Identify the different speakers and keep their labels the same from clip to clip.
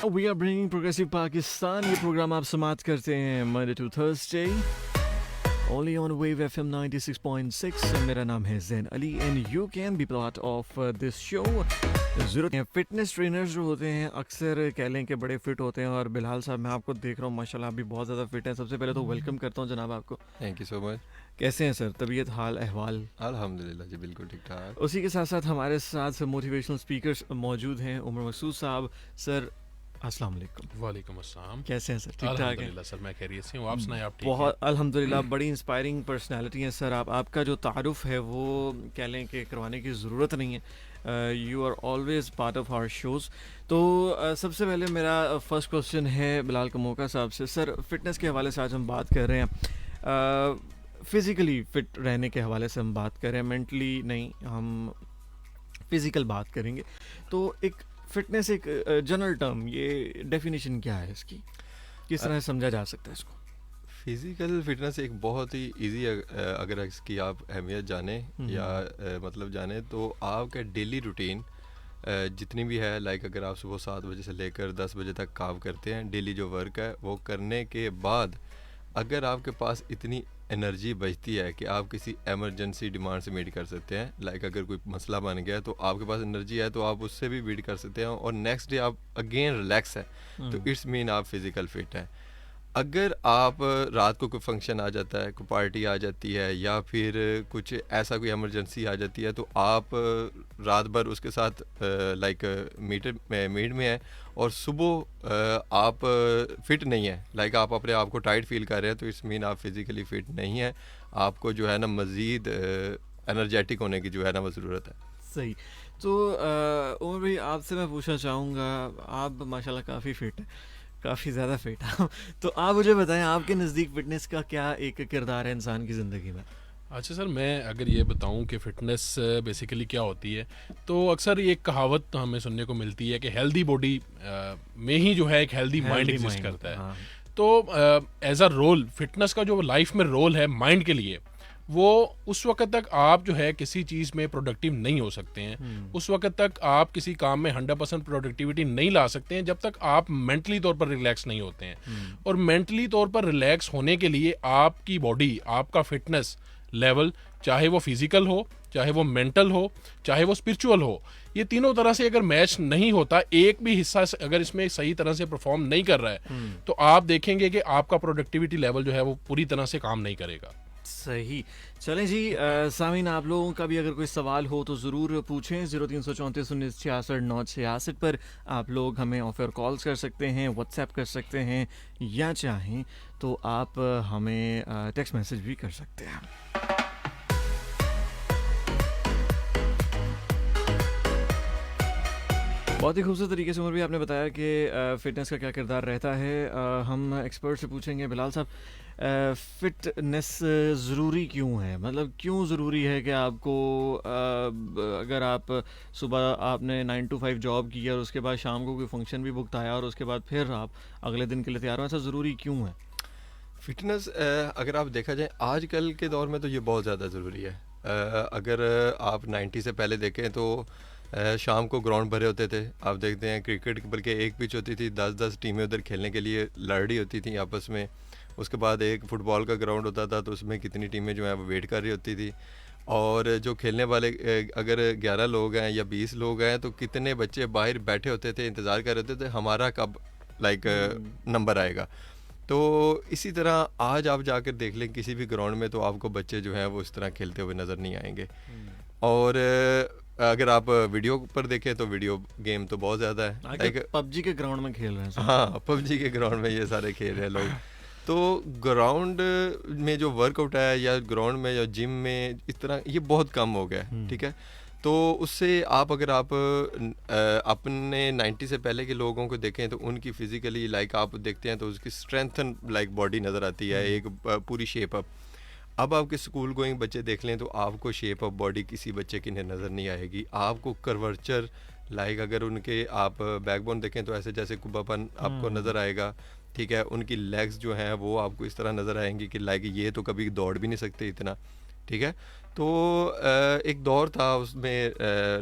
Speaker 1: We are bringing progressive Pakistan. ये programme आप समाप्त करते हैं Monday to Thursday only on Wave FM 96.6। मेरा नाम है Zain Ali and you can be part of this show. ज़रूरत है फिटनेस ट्रेनर्स जो होते हैं अक्सर कह लें कि बड़े फिट होते हैं, और बिलाल साहब मैं आपको देख रहा हूँ माशाल्लाह आप भी बहुत ज़्यादा फिट हैं। सबसे पहले तो वेलकम करता हूँ जनाब आपको।
Speaker 2: Thank you so much.
Speaker 1: कैसे हैं सर, तबीयत हाल अहवाल?
Speaker 2: अल्हम्दुलिल्लाह जी, बिल्कुल ठीक ठाक।
Speaker 1: उसी के साथ साथ हमारे साथ मोटिवेशनल स्पीकर्स मौजूद हैं। उमर मसूद साहब, सर अस्सलाम वालेकुम।
Speaker 3: वालेकुम अस्सलाम।
Speaker 1: कैसे हैं सर, ठीक ठाक हैं?
Speaker 3: अल्हम्दुलिल्लाह सर, मैं खैरियत से हूँ। आप सुनाएं, आप ठीक हैं?
Speaker 1: बहुत अल्हम्दुलिल्लाह, बड़ी इंस्पायरिंग पर्सनालिटी हैं सर आप। आपका जो तारुफ है वो कह लें कि करवाने की ज़रूरत नहीं है। You are always part of our shows. तो सबसे पहले मेरा फर्स्ट क्वेश्चन है बिलाल कमोका साहब से। सर फिटनेस के हवाले से आज हम बात कर रहे हैं, फ़िज़िकली फ़िट रहने के हवाले से हम बात कर रहे हैं, मेंटली नहीं, हम फ़िज़िकल बात करेंगे। तो एक फ़िटनेस एक जनरल टर्म, ये डेफिनेशन क्या है इसकी, किस तरह से समझा जा सकता है इसको?
Speaker 2: फिज़िकल फिटनेस एक बहुत ही इजी, अगर इसकी आप अहमियत जाने या मतलब जाने तो आपका डेली रूटीन जितनी भी है, लाइक अगर आप सुबह 7 बजे से लेकर 10 बजे तक काम करते हैं, डेली जो वर्क है वो करने के बाद अगर आपके पास इतनी एनर्जी बचती है कि आप किसी एमरजेंसी डिमांड से मीट कर सकते हैं, लाइक अगर कोई मसला बन गया तो आपके पास एनर्जी है तो आप उससे भी मीट कर सकते हैं, और नेक्स्ट डे आप अगेन रिलैक्स है, तो इट्स मीन आप फिज़िकल फिट हैं। अगर आप रात को कोई फंक्शन आ जाता है, कोई पार्टी आ जाती है, या फिर कुछ ऐसा कोई इमरजेंसी आ जाती है, तो आप रात भर उसके साथ लाइक मीट में है, और सुबह आप फिट नहीं है, लाइक आप अपने आप को टाइट फील कर रहे हैं, तो इट्स मीन आप फिज़िकली फ़िट नहीं है। आपको जो है ना मज़ीद एनर्जेटिक होने की जो है ना वो ज़रूरत है।
Speaker 1: सही। तो उमर भाई आपसे मैं पूछना चाहूँगा, आप माशाल्लाह काफ़ी फ़िट हैं, काफ़ी ज़्यादा फिट हैं। तो आप मुझे बताएं आपके नज़दीक फ़िटनेस का क्या एक किरदार है इंसान की ज़िंदगी में?
Speaker 3: अच्छा सर, मैं अगर ये बताऊं कि फ़िटनेस बेसिकली क्या होती है, तो अक्सर ये एक कहावत तो हमें सुनने को मिलती है कि हेल्दी बॉडी में ही जो है एक healthy mind
Speaker 1: healthy
Speaker 3: exist
Speaker 1: mind,
Speaker 3: करता है।
Speaker 1: हाँ।
Speaker 3: तो एज अ रोल फिटनेस का जो लाइफ में रोल है माइंड के लिए, वो उस वक्त तक आप जो है किसी चीज़ में प्रोडक्टिव नहीं हो सकते हैं, उस वक्त तक आप किसी काम में 100% प्रोडक्टिविटी नहीं ला सकते हैं जब तक आप मेंटली तौर पर रिलैक्स नहीं होते हैं। और मेंटली तौर पर रिलैक्स होने के लिए आपकी बॉडी, आपका फिटनेस लेवल, चाहे वो फिजिकल हो, चाहे वो मेंटल हो, चाहे वो स्पिरिचुअल हो, ये तीनों तरह से अगर मैच नहीं होता, एक भी हिस्सा अगर इसमें सही तरह से परफॉर्म नहीं कर रहा है, तो आप देखेंगे कि आपका प्रोडक्टिविटी लेवल जो है वो पूरी तरह से काम नहीं करेगा।
Speaker 1: सही। चलें जी, सामीन आप लोगों का भी अगर कोई सवाल हो तो ज़रूर पूछें। 0334 1966 966 पर आप लोग हमें ऑफ एयर कॉल्स कर सकते हैं, व्हाट्सएप कर सकते हैं, या चाहें तो आप हमें टेक्स्ट मैसेज भी कर सकते हैं। बहुत ही खूबसूरत तरीके से उमर भी आपने बताया कि फ़िटनेस का क्या किरदार रहता है। हम एक्सपर्ट से पूछेंगे बिलाल साहब, फ़िटनेस ज़रूरी क्यों है? मतलब क्यों ज़रूरी है कि आपको अगर आप सुबह आपने 9 to 5 जॉब की और उसके बाद शाम को कोई फंक्शन भी बुक आया और उसके बाद फिर आप अगले दिन के लिए तैयार हो, ऐसा ज़रूरी क्यों है?
Speaker 2: फिटनेस अगर आप देखा जाए आजकल के दौर में तो ये बहुत ज़्यादा ज़रूरी है। अगर आप 90 से पहले देखें तो शाम को ग्राउंड भरे होते थे। आप देखते हैं क्रिकेट बल्कि एक पिच होती थी, 10-10 टीमें उधर खेलने के लिए लड़ रही होती थी आपस में। उसके बाद एक फुटबॉल का ग्राउंड होता था, तो उसमें कितनी टीमें जो हैं वो वेट कर रही होती थी, और जो खेलने वाले अगर 11 लोग हैं या 20 लोग हैं तो कितने बच्चे बाहर बैठे होते थे, इंतज़ार कर रहे होते थे हमारा कब लाइक नंबर आएगा। तो इसी तरह आज आप जाकर देख लें किसी भी ग्राउंड में, तो आपको बच्चे जो हैं वो इस तरह खेलते हुए नज़र नहीं आएंगे। और अगर आप वीडियो पर देखें तो वीडियो गेम तो बहुत ज़्यादा है, लाइक
Speaker 1: पबजी के ग्राउंड में खेल रहे हैं सब।
Speaker 2: हाँ, पबजी के ग्राउंड में ये सारे खेल रहे हैं लोग। तो ग्राउंड में जो वर्कआउट है या ग्राउंड में या जिम में इस तरह ये बहुत कम हो गया है, ठीक है। तो उससे आप अगर आप अपने 90 से पहले के लोगों को देखें तो उनकी फ़िज़िकली लाइक आप देखते हैं तो उसकी स्ट्रेंथन लाइक बॉडी नज़र आती है, एक पूरी शेप अप। अब आपके स्कूल गोइंग बच्चे देख लें तो आपको शेप अप बॉडी किसी बच्चे की नज़र नहीं आएगी। आपको कर्वर्चर लाइक अगर उनके आप बैकबोन देखें तो ऐसे जैसे कुब्बापन आपको नज़र आएगा, ठीक है। उनकी लेग्स जो हैं वो आपको इस तरह नज़र आएंगी कि लाइक ये तो कभी दौड़ भी नहीं सकते इतना, ठीक है। तो एक दौर था उसमें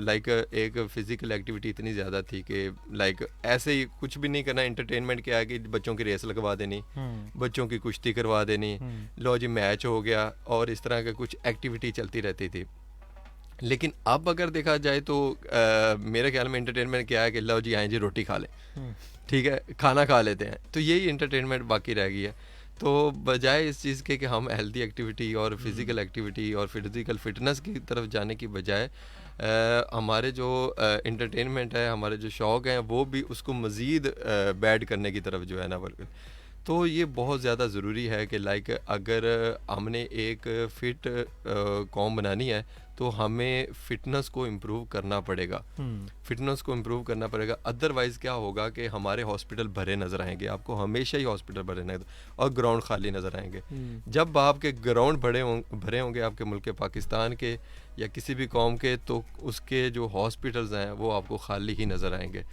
Speaker 2: लाइक एक फ़िज़िकल एक्टिविटी इतनी ज़्यादा थी कि लाइक ऐसे ही कुछ भी नहीं करना, एंटरटेनमेंट क्या है कि बच्चों की रेस लगवा देनी, बच्चों की कुश्ती करवा देनी, लो जी मैच हो गया, और इस तरह का कुछ एक्टिविटी चलती रहती थी। लेकिन अब अगर देखा जाए तो मेरे ख्याल में एंटरटेनमेंट क्या है कि लो जी आएँ जी रोटी खा लें, ठीक है, खाना खा लेते हैं, तो यही एंटरटेनमेंट बाकी रह गई है। तो बजाय इस चीज़ के कि हम हेल्दी एक्टिविटी और फिज़िकल एक्टिविटी और फिज़िकल फिटनेस की तरफ जाने की बजाय हमारे जो एंटरटेनमेंट है, हमारे जो शौक़ हैं, वो भी उसको मज़ीद बैड करने की तरफ जो है ना वर्क। तो ये बहुत ज़्यादा ज़रूरी है कि लाइक अगर हमने एक फ़िट कौम बनानी है तो हमें फ़िटनेस को इम्प्रूव करना पड़ेगा, फ़िटनेस को इम्प्रूव करना पड़ेगा। अदरवाइज़ क्या होगा कि हमारे हॉस्पिटल भरे नज़र आएंगे, आपको हमेशा ही हॉस्पिटल भरे नज़र और ग्राउंड खाली नज़र आएंगे। जब आपके ग्राउंड भरे होंगे आपके मुल्क के, पाकिस्तान के या किसी भी कौम के, तो उसके जो हॉस्पिटल्स हैं वो आपको खाली ही नज़र आएंगे।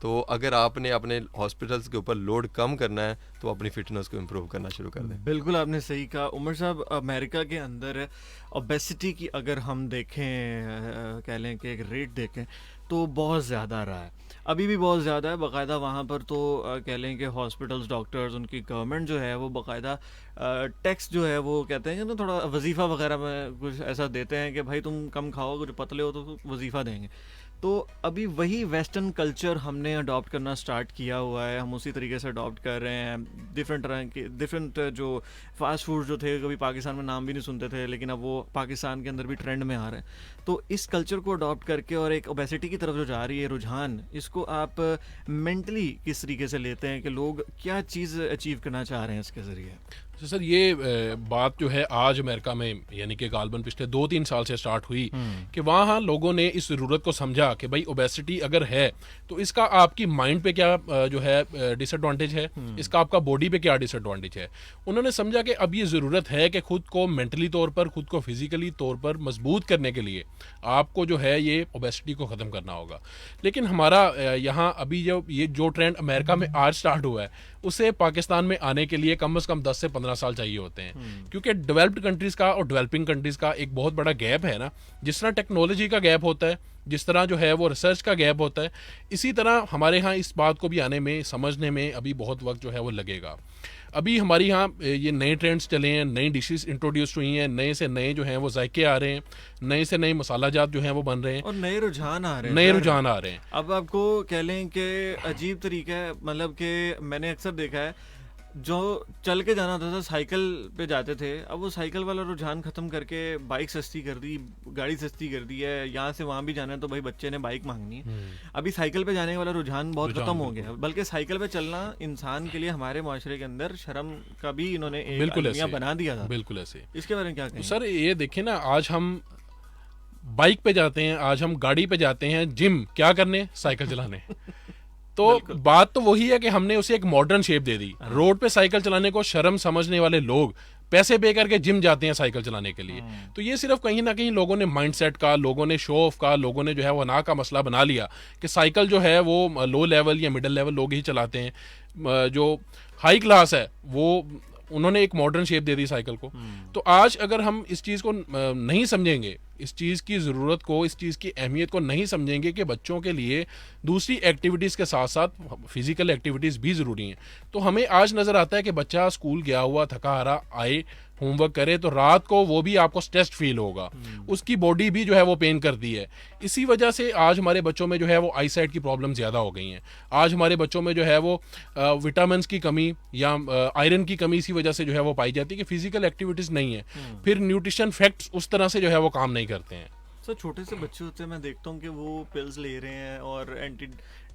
Speaker 2: तो अगर आपने अपने हॉस्पिटल्स के ऊपर लोड कम करना है तो अपनी फ़िटनेस को इम्प्रूव करना शुरू कर दें।
Speaker 1: बिल्कुल आपने सही कहा उमर साहब। अमेरिका के अंदर ओबेसिटी की अगर हम देखें, कह लें कि एक रेट देखें तो बहुत ज़्यादा रहा है, अभी भी बहुत ज़्यादा है बाकायदा। वहाँ पर तो कह लें कि हॉस्पिटल्स, डॉक्टर्स, उनकी गवर्नमेंट जो है वो बाकायदा टैक्स जो है वो कहते हैं कि ना थोड़ा वजीफ़ा वगैरह में कुछ ऐसा देते हैं कि भाई तुम कम खाओ, कुछ पतले हो तो वजीफ़ा देंगे। तो अभी वही वेस्टर्न कल्चर हमने अडॉप्ट करना स्टार्ट किया हुआ है, हम उसी तरीके से अडॉप्ट कर रहे हैं। डिफरेंट तरह के डिफरेंट जो फास्ट फूड जो थे, कभी पाकिस्तान में नाम भी नहीं सुनते थे, लेकिन अब वो पाकिस्तान के अंदर भी ट्रेंड में आ रहे हैं। तो इस कल्चर को अडॉप्ट करके और एक ओबेसिटी की तरफ जो जा रही है रुझान, इसको आप मेंटली किस तरीके से लेते हैं कि लोग क्या चीज़ अचीव करना चाह रहे हैं इसके ज़रिए?
Speaker 3: तो सर ये बात जो है आज अमेरिका में यानी कि गालबन पिछले 2-3 साल से स्टार्ट हुई कि वहाँ लोगों ने इस ज़रूरत को समझा कि भाई ओबेसिटी अगर है तो इसका आपकी माइंड पे क्या जो है डिसएडवांटेज है, इसका आपका बॉडी पे क्या डिसएडवांटेज है। उन्होंने समझा कि अब ये ज़रूरत है कि खुद को मेंटली तौर पर, खुद को फिजिकली तौर पर मजबूत करने के लिए आपको जो है ये ओबेसिटी को ख़त्म करना होगा। लेकिन हमारा यहाँ अभी जो ट्रेंड अमेरिका में आज स्टार्ट हुआ है उसे पाकिस्तान में आने के लिए कम से कम 10 से 15 साल चाहिए होते हैं, क्योंकि डेवलप्ड कंट्रीज़ का और डेवलपिंग कंट्रीज़ का एक बहुत बड़ा गैप है ना। जिस तरह टेक्नोलॉजी का गैप होता है, जिस तरह जो है वो रिसर्च का गैप होता है, इसी तरह हमारे यहाँ इस बात को भी आने में, समझने में अभी बहुत वक्त जो है वो लगेगा। अभी हमारे यहाँ ये नए ट्रेंड्स चले हैं, नई डिशेस इंट्रोड्यूस हुई हैं, नए से नए जो हैं वो जायके आ रहे हैं, नए से नए मसाला जात जो हैं वो बन रहे हैं
Speaker 1: और नए रुझान आ रहे हैं,
Speaker 3: नए रुझान आ रहे हैं।
Speaker 1: अब आपको कह लें कि अजीब तरीका है, मतलब कि मैंने अक्सर देखा है जो चल के जाना होता था साइकिल पे जाते थे, अब वो साइकिल वाला रुझान ख़त्म करके बाइक सस्ती कर दी, गाड़ी सस्ती कर दी है। यहाँ से वहाँ भी जाना है तो भाई बच्चे ने बाइक मांगनी है। अभी साइकिल पे जाने वाला रुझान बहुत ख़त्म हो गया, बल्कि साइकिल पे चलना इंसान के लिए हमारे माशरे के अंदर शर्म का भी इन्होंने एक अलमिया बना दिया था।
Speaker 3: बिल्कुल ऐसे।
Speaker 1: इसके बारे में क्या कहें?
Speaker 3: सर ये देखें ना, आज हम बाइक पे जाते हैं, आज हम गाड़ी पे जाते हैं जिम क्या करने, साइकिल चलाने। तो बात तो वही है कि हमने उसे एक मॉडर्न शेप दे दी। रोड पे साइकिल चलाने को शर्म समझने वाले लोग पैसे पे करके जिम जाते हैं साइकिल चलाने के लिए। तो ये सिर्फ कहीं ना कहीं लोगों ने माइंडसेट का, लोगों ने शो ऑफ का, लोगों ने जो है वो ना का मसला बना लिया कि साइकिल जो है वो लो लेवल या मिडिल लेवल लोग ही चलाते हैं, जो हाई क्लास है वो उन्होंने एक मॉडर्न शेप दे दी साइकिल को। तो आज अगर हम इस चीज़ को नहीं समझेंगे, इस चीज़ की ज़रूरत को, इस चीज़ की अहमियत को नहीं समझेंगे कि बच्चों के लिए दूसरी एक्टिविटीज़ के साथ साथ फिज़िकल एक्टिविटीज़ भी ज़रूरी हैं, तो हमें आज नज़र आता है कि बच्चा स्कूल गया हुआ थका हारा आए, होमवर्क करे तो रात को वो भी आपको स्ट्रेस्ड फील होगा, उसकी बॉडी भी जो है वो पेन करती है। इसी वजह से आज हमारे बच्चों में जो है वो आईसाइट की प्रॉब्लम ज़्यादा हो गई हैं। आज हमारे बच्चों में जो है वो विटामिन्स की कमी या आयरन की कमी इसी वजह से जो है वो पाई जाती है कि फिजिकल एक्टिविटीज़ नहीं है, फिर न्यूट्रिशन फैक्ट्स उस तरह से जो है वो काम नहीं करते हैं।
Speaker 1: सर छोटे से बच्चे होते हैं, मैं देखता हूँ कि वो पिल्स ले रहे हैं और एंटी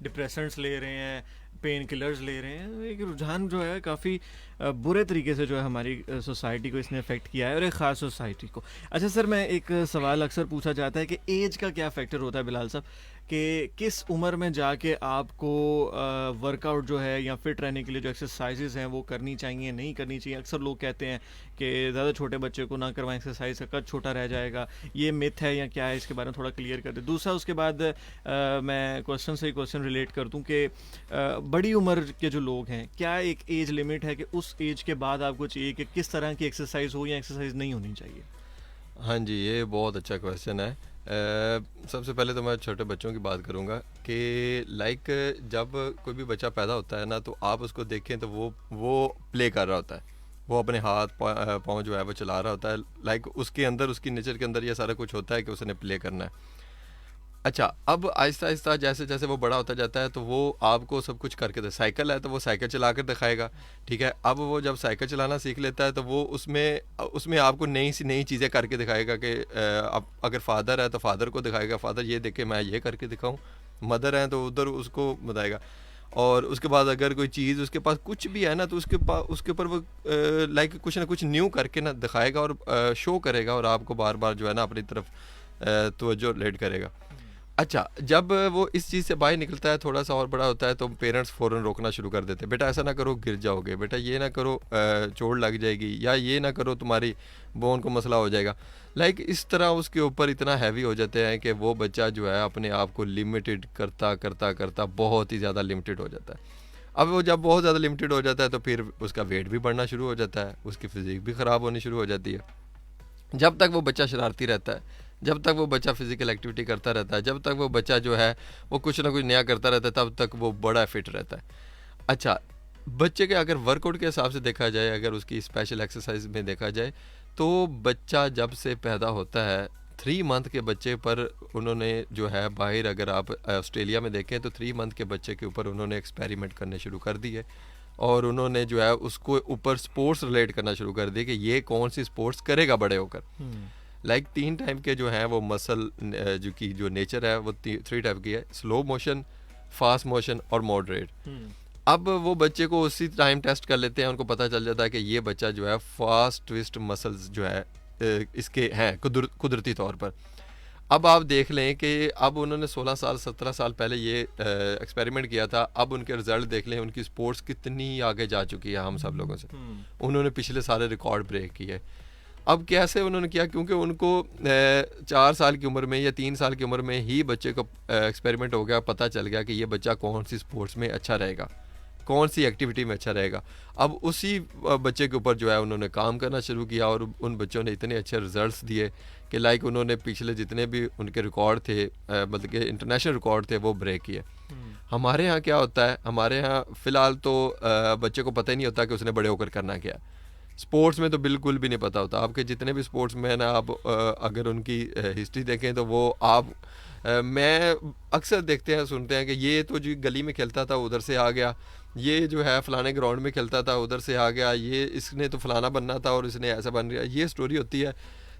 Speaker 1: डिप्रेसेंट्स ले रहे हैं, पेन किलर्स ले रहे हैं। एक रुझान जो है काफ़ी बुरे तरीके से जो है हमारी सोसाइटी को इसने अफेक्ट किया है, और एक ख़ास सोसाइटी को। अच्छा सर, मैं एक सवाल अक्सर पूछा जाता है कि एज का क्या फैक्टर होता है बिलाल साहब, कि किस उम्र में जाके आपको वर्कआउट जो है या फिट रहने के लिए जो एक्सरसाइजेज हैं वो करनी चाहिए, नहीं करनी चाहिए? अक्सर लोग कहते हैं कि ज़्यादा छोटे बच्चे को ना करवाएं एक्सरसाइज, का कद छोटा रह जाएगा, ये मिथ है या क्या है? इसके बारे में थोड़ा क्लियर कर दे। दूसरा उसके बाद मैं क्वेश्चन से क्वेश्चन रिलेट कर दूं कि बड़ी उम्र के जो लोग हैं, क्या एक एज लिमिट है कि उस एज के बाद आपको चाहिए कि किस तरह की एक्सरसाइज हो या एक्सरसाइज नहीं होनी चाहिए?
Speaker 2: हाँ जी, ये बहुत अच्छा क्वेश्चन है। सबसे पहले तो मैं छोटे बच्चों की बात करूँगा कि लाइक जब कोई भी बच्चा पैदा होता है ना, तो आप उसको देखें तो वो प्ले कर रहा होता है। वो अपने हाथ पाँव जो है वो चला रहा होता है। लाइक उसके अंदर, उसकी नेचर के अंदर ये सारा कुछ होता है कि उसने प्ले करना है। अच्छा, अब आहिस्ता आहिस्ता जैसे जैसे वो बड़ा होता जाता है तो वो आपको सब कुछ करके दे, साइकिल है तो वो साइकिल चला कर दिखाएगा, ठीक है। अब वो जब साइकिल चलाना सीख लेता है तो वो उसमें उसमें आपको नई सी नई चीज़ें करके दिखाएगा कि अब अगर फादर है तो फादर को दिखाएगा, फादर ये देखे मैं ये करके दिखाऊं। मदर है तो उधर उसको बताएगा। और उसके बाद अगर कोई चीज़ उसके पास कुछ भी है ना, तो उसके ऊपर वो लाइक कुछ ना कुछ न्यू करके ना दिखाएगा और शो करेगा, और आपको बार बार जो है ना अपनी तरफ तवज्जो लेट करेगा। अच्छा, जब वो इस चीज़ से बाहर निकलता है, थोड़ा सा और बड़ा होता है, तो पेरेंट्स फ़ौरन रोकना शुरू कर देते हैं, बेटा ऐसा ना करो गिर जाओगे, बेटा ये ना करो चोट लग जाएगी, या ये ना करो तुम्हारी बोन को मसला हो जाएगा। लाइक इस तरह उसके ऊपर इतना हैवी हो जाते हैं कि वो बच्चा जो है अपने आप को लिमिटेड करता करता करता बहुत ही ज़्यादा लिमिटेड हो जाता है। अब वो जब बहुत ज़्यादा लिमिटेड हो जाता है तो फिर उसका वेट भी बढ़ना शुरू हो जाता है, उसकी फिज़िक भी ख़राब होनी शुरू हो जाती है। जब तक वो बच्चा शरारती रहता है, जब तक वो बच्चा फिजिकल एक्टिविटी करता रहता है, जब तक वो बच्चा जो है वो कुछ ना कुछ नया करता रहता है, तब तक वो बड़ा फिट रहता है। अच्छा, बच्चे के अगर वर्कआउट के हिसाब से देखा जाए, अगर उसकी स्पेशल एक्सरसाइज में देखा जाए, तो बच्चा जब से पैदा होता है 3 मंथ के बच्चे पर उन्होंने जो है बाहर, अगर आप ऑस्ट्रेलिया में देखें तो 3 मंथ के बच्चे के ऊपर उन्होंने एक्सपेरिमेंट करने शुरू कर दिए, और उन्होंने जो है उसको ऊपर स्पोर्ट्स रिलेट करना शुरू कर दिए कि ये कौन सी स्पोर्ट्स करेगा बड़े होकर। लाइक 3 टाइप के जो हैं वो मसल जो की जो नेचर है वो 3 टाइप की है, स्लो मोशन, फास्ट मोशन और मॉडरेट। अब वो बच्चे को उसी टाइम टेस्ट कर लेते हैं, उनको पता चल जाता है कि ये बच्चा जो है फास्ट ट्विस्ट मसल्स जो है इसके हैं कुदरती तौर पर। अब आप देख लें कि अब उन्होंने 16 साल 17 साल पहले ये एक्सपेरिमेंट किया था, अब उनके रिजल्ट देख लें, उनकी स्पोर्ट्स कितनी आगे जा चुकी है हम सब लोगों से। उन्होंने पिछले सारे रिकॉर्ड ब्रेक किए। अब कैसे उन्होंने किया, क्योंकि उनको 4 साल की उम्र में या 3 साल की उम्र में ही बच्चे को एक्सपेरिमेंट हो गया, पता चल गया कि ये बच्चा कौन सी स्पोर्ट्स में अच्छा रहेगा, कौन सी एक्टिविटी में अच्छा रहेगा। अब उसी बच्चे के ऊपर जो है उन्होंने काम करना शुरू किया, और उन बच्चों ने इतने अच्छे रिजल्ट्स दिए कि लाइक उन्होंने पिछले जितने भी उनके रिकॉर्ड थे, मतलब कि इंटरनेशनल रिकॉर्ड थे, वो ब्रेक किए। हमारे यहाँ क्या होता है, हमारे यहाँ फ़िलहाल तो बच्चे को पता ही नहीं होता कि उसने बड़े होकर करना क्या। स्पोर्ट्स में तो बिल्कुल भी नहीं पता होता। आपके जितने भी स्पोर्ट्स मैन हैं, आप अगर उनकी हिस्ट्री देखें तो वो आप मैं अक्सर देखते हैं सुनते हैं कि ये तो जो गली में खेलता था उधर से आ गया, ये जो है फ़लाने ग्राउंड में खेलता था उधर से आ गया, ये इसने तो फ़लाना बनना था और इसने ऐसा बन गया। ये स्टोरी होती है,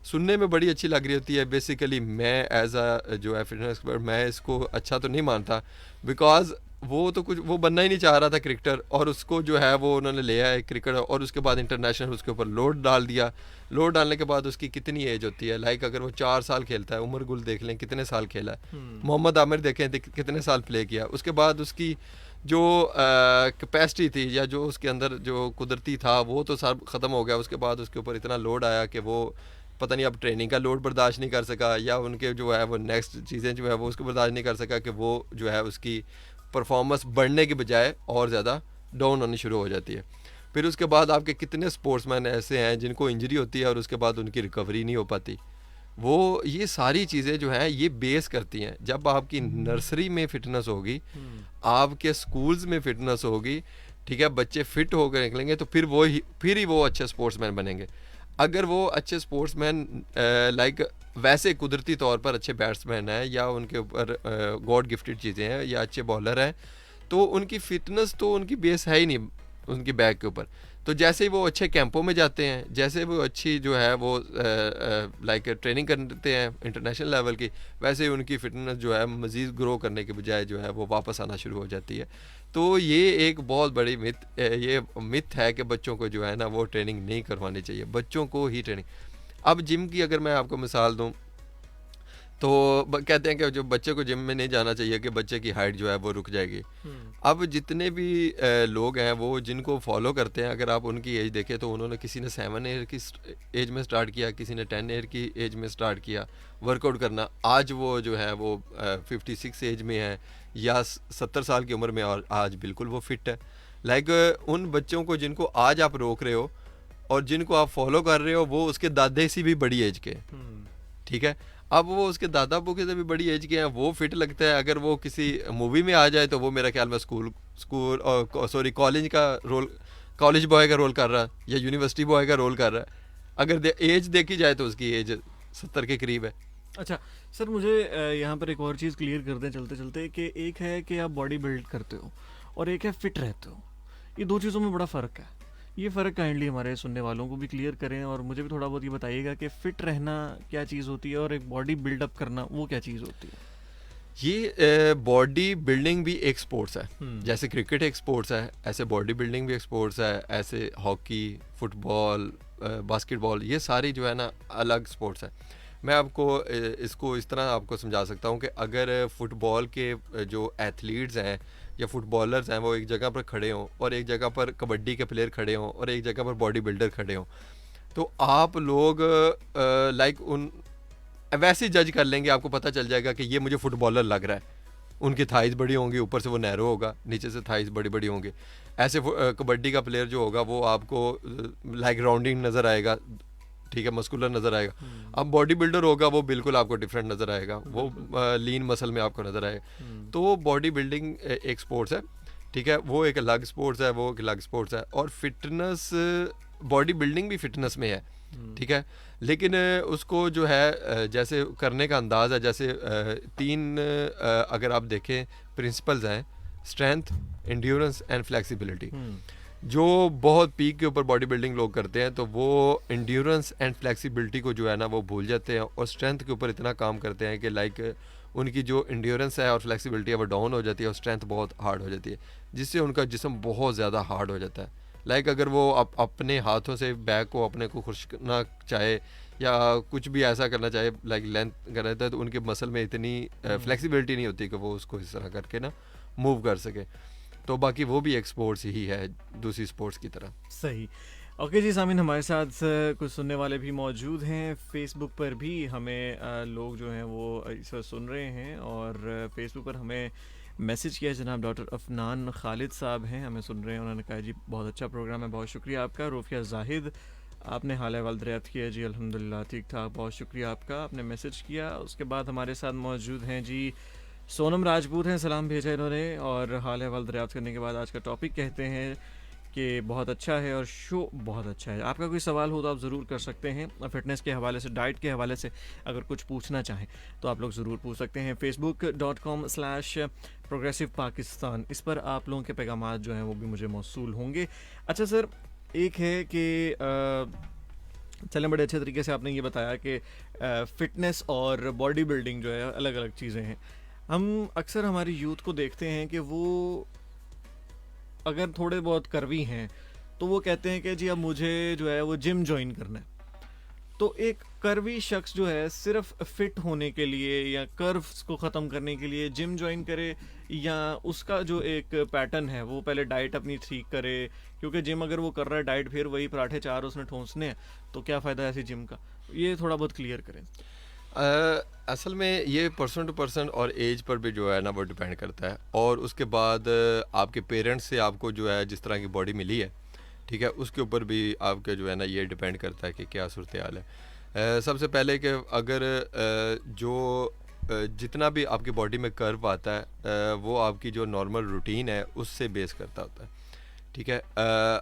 Speaker 2: सुनने में बड़ी अच्छी लग रही होती है। बेसिकली मैं एज अ जो है फिटनेस एक्सपर्ट, मैं इसको अच्छा तो नहीं मानता, बिकॉज वो तो कुछ वो बनना ही नहीं चाह रहा था क्रिकेटर, और उसको जो है वो उन्होंने ले आया क्रिकेट, और उसके बाद इंटरनेशनल उसके ऊपर लोड डाल दिया। लोड डालने के बाद उसकी कितनी एज होती है, लाइक अगर वो 4 साल खेलता है, उमर गुल देख लें कितने साल खेला है, मोहम्मद आमिर देखें कितने साल प्ले किया, उसके बाद उसकी जो कैपेसिटी थी या जो उसके अंदर जो कुदरती था वो तो सब ख़त्म हो गया। उसके बाद उसके ऊपर इतना लोड आया कि वो पता नहीं अब ट्रेनिंग का लोड बर्दाश्त नहीं कर सका, या उनके जो है वो नेक्स्ट चीज़ें जो है वो उसको बर्दाश्त नहीं कर सका, कि वो जो है उसकी परफॉर्मेंस बढ़ने के बजाय और ज़्यादा डाउन होनी शुरू हो जाती है। फिर उसके बाद आपके कितने स्पोर्ट्समैन ऐसे हैं जिनको इंजरी होती है और उसके बाद उनकी रिकवरी नहीं हो पाती। वो ये सारी चीज़ें जो हैं ये बेस करती हैं, जब आपकी नर्सरी में फ़िटनेस होगी, आपके स्कूल्स में फ़िटनेस होगी, ठीक है, बच्चे फिट होकर निकलेंगे तो फिर ही वो अच्छे स्पोर्ट्समैन बनेंगे। अगर वो अच्छे स्पोर्ट्समैन लाइक वैसे कुदरती तौर पर अच्छे बैट्समैन हैं, या उनके ऊपर गॉड गिफ्टेड चीज़ें हैं, या अच्छे बॉलर हैं, तो उनकी फ़िटनेस तो उनकी बेस है ही नहीं उनकी बैक के ऊपर। तो जैसे ही वो अच्छे कैंपों में जाते हैं, जैसे वो अच्छी जो है वो लाइक ट्रेनिंग करते हैं इंटरनेशनल लेवल की, वैसे ही उनकी फ़िटनेस जो है मज़ीद ग्रो करने के बजाय जो है वो वापस आना शुरू हो जाती है। तो ये एक बहुत बड़ी ये मिथ है कि बच्चों को जो है ना वो ट्रेनिंग नहीं करवानी चाहिए, बच्चों को ही ट्रेनिंग। अब जिम की अगर मैं आपको मिसाल दूँ, तो कहते हैं कि जो बच्चे को जिम में नहीं जाना चाहिए कि बच्चे की हाइट जो है वो रुक जाएगी। अब जितने भी लोग हैं वो जिनको फॉलो करते हैं, अगर आप उनकी एज देखें तो उन्होंने किसी ने 7 ईयर की एज में स्टार्ट किया, किसी ने 10 ईयर की एज में स्टार्ट किया वर्कआउट करना। आज वो जो है वो 56 एज में है या 70 साल की उम्र में, और आज बिल्कुल वो फिट है। लाइक उन बच्चों को जिनको आज आप रोक रहे हो, और जिनको आप फॉलो कर रहे हो वो उसके दादे से भी बड़ी एज के हैं, ठीक है। अब वो उसके दादा अबू के से भी बड़ी एज के हैं, वो फिट लगता है, अगर वो किसी मूवी में आ जाए तो वो मेरा ख्याल में कॉलेज का रोल, कॉलेज बॉय का रोल कर रहा है या यूनिवर्सिटी बॉय का रोल कर रहा है। अगर एज देखी जाए तो उसकी एज 70 के करीब है।
Speaker 1: अच्छा सर, मुझे यहाँ पर एक और चीज़ क्लियर कर दें चलते चलते, कि एक है कि आप बॉडी बिल्ड करते हो और एक है फिट रहते हो। ये दो चीज़ों में बड़ा फ़र्क है। ये फ़र्क काइंडली हमारे सुनने वालों को भी क्लियर करें, और मुझे भी थोड़ा बहुत ये बताइएगा कि फ़िट रहना क्या चीज़ होती है और एक बॉडी बिल्डअप करना वो क्या चीज़ होती है।
Speaker 2: ये बॉडी बिल्डिंग भी एक स्पोर्ट्स है, जैसे क्रिकेट एक स्पोर्ट्स है, ऐसे बॉडी बिल्डिंग भी एक स्पोर्ट्स है, ऐसे हॉकी, फुटबॉल, बास्केटबॉल, ये सारी जो है ना अलग स्पोर्ट्स है। मैं आपको इसको इस तरह आपको समझा सकता हूँ कि अगर फुटबॉल के जो एथलीट्स हैं या फुटबॉलर्स हैं वो एक जगह पर खड़े हों और एक जगह पर कबड्डी के प्लेयर खड़े हों और एक जगह पर बॉडी बिल्डर खड़े हों, तो आप लोग लाइक उन वैसे जज कर लेंगे, आपको पता चल जाएगा कि ये मुझे फुटबॉलर लग रहा है। उनकी थाइज बड़ी होंगी, ऊपर से वो नैरो होगा, नीचे से थाइज बड़ी बड़ी होंगी। ऐसे कबड्डी का प्लेयर जो होगा वो आपको लाइक राउंडिंग नज़र आएगा, ठीक है, मस्कुलर नज़र आएगा। अब बॉडी बिल्डर होगा वो बिल्कुल आपको डिफरेंट नज़र आएगा, वो लीन मसल में आपको नज़र आएगा। तो बॉडी बिल्डिंग एक स्पोर्ट्स है, ठीक है, वो एक अलग स्पोर्ट्स है, वो एक अलग स्पोर्ट्स है। और फिटनेस, बॉडी बिल्डिंग भी फिटनेस में है, ठीक है, लेकिन उसको जो है जैसे करने का अंदाज़ है, जैसे तीन अगर आप देखें प्रिंसिपल्स हैं, स्ट्रेंथ, एंड्योरेंस एंड फ्लेक्सिबिलिटी। जो बहुत पीक के ऊपर बॉडी बिल्डिंग लोग करते हैं तो वो एंड्योरेंस एंड फ्लेक्सिबिलिटी को जो है ना वो भूल जाते हैं और स्ट्रेंथ के ऊपर इतना काम करते हैं कि लाइक उनकी जो एंड्योरेंस है और फ्लेक्सिबिलिटी है वो डाउन हो जाती है और स्ट्रेंथ बहुत हार्ड हो जाती है, जिससे उनका जिस्म बहुत ज़्यादा हार्ड हो जाता है। लाइक अगर वो अपने हाथों से बैक को अपने को खुश्कना चाहे या कुछ भी ऐसा करना चाहे, लाइक लेंथ करना चाहे, तो उनके मसल में इतनी फ्लेक्सिबिलिटी नहीं होती कि वो उसको इस तरह करके ना मूव कर सके। तो बाकी वो भी एक स्पोर्ट्स ही है दूसरी स्पोर्ट्स की तरह।
Speaker 1: सही। ओके जी सामिन, हमारे साथ कुछ सुनने वाले भी मौजूद हैं। फेसबुक पर भी हमें लोग जो हैं वो इस वक्त सुन रहे हैं, और फेसबुक पर हमें मैसेज किया जनाब डॉक्टर अफनान खालिद साहब हैं, हमें सुन रहे हैं। उन्होंने कहा जी बहुत अच्छा प्रोग्राम है, बहुत शुक्रिया आपका। रूफिया जाहिद, आपने हाल अहवाल दरियाफ्त किया जी, अल्हम्दुलिल्लाह ठीक ठाक, बहुत शुक्रिया आपका, आपने मैसेज किया। उसके बाद हमारे साथ मौजूद हैं जी सोनम राजपूत हैं, सलाम भेजा इन्होंने, और हाल अहवाल दरियाफ्त करने के बाद आज का टॉपिक कहते हैं कि बहुत अच्छा है और शो बहुत अच्छा है। आपका कोई सवाल हो तो आप ज़रूर कर सकते हैं, फ़िटनेस के हवाले से, डाइट के हवाले से अगर कुछ पूछना चाहें तो आप लोग ज़रूर पूछ सकते हैं। facebook.com/progressive पाकिस्तान, इस पर आप लोगों के पैगामात जो हैं वो भी मुझे मौसूल होंगे। अच्छा सर, एक है कि चलें, बड़े अच्छे तरीके से आपने ये बताया कि फ़िटनेस और बॉडी बिल्डिंग जो है अलग अलग चीज़ें हैं। हम अक्सर हमारी यूथ को देखते हैं कि वो अगर थोड़े बहुत कर्वी हैं तो वो कहते हैं कि जी अब मुझे जो है वो जिम ज्वाइन करना है। तो एक कर्वी शख्स जो है सिर्फ फिट होने के लिए या कर्व्स को ख़त्म करने के लिए जिम ज्वाइन करे, या उसका जो एक पैटर्न है वो पहले डाइट अपनी ठीक करे, क्योंकि जिम अगर वो कर रहा है डाइट फिर वही पराठे चार उसने ठोंसने हैं, तो क्या फ़ायदा है ऐसी जिम का? ये थोड़ा बहुत क्लियर करें।
Speaker 2: असल में ये पर्सन टू पर्सन और एज पर भी जो है ना वो डिपेंड करता है, और उसके बाद आपके पेरेंट्स से आपको जो है जिस तरह की बॉडी मिली है, ठीक है, उसके ऊपर भी आपके जो है ना ये डिपेंड करता है कि क्या सूरत हाल है। सबसे पहले कि अगर जितना भी आपकी बॉडी में कर्व आता है वो आपकी जो नॉर्मल रूटीन है उससे बेस करता होता है, ठीक है।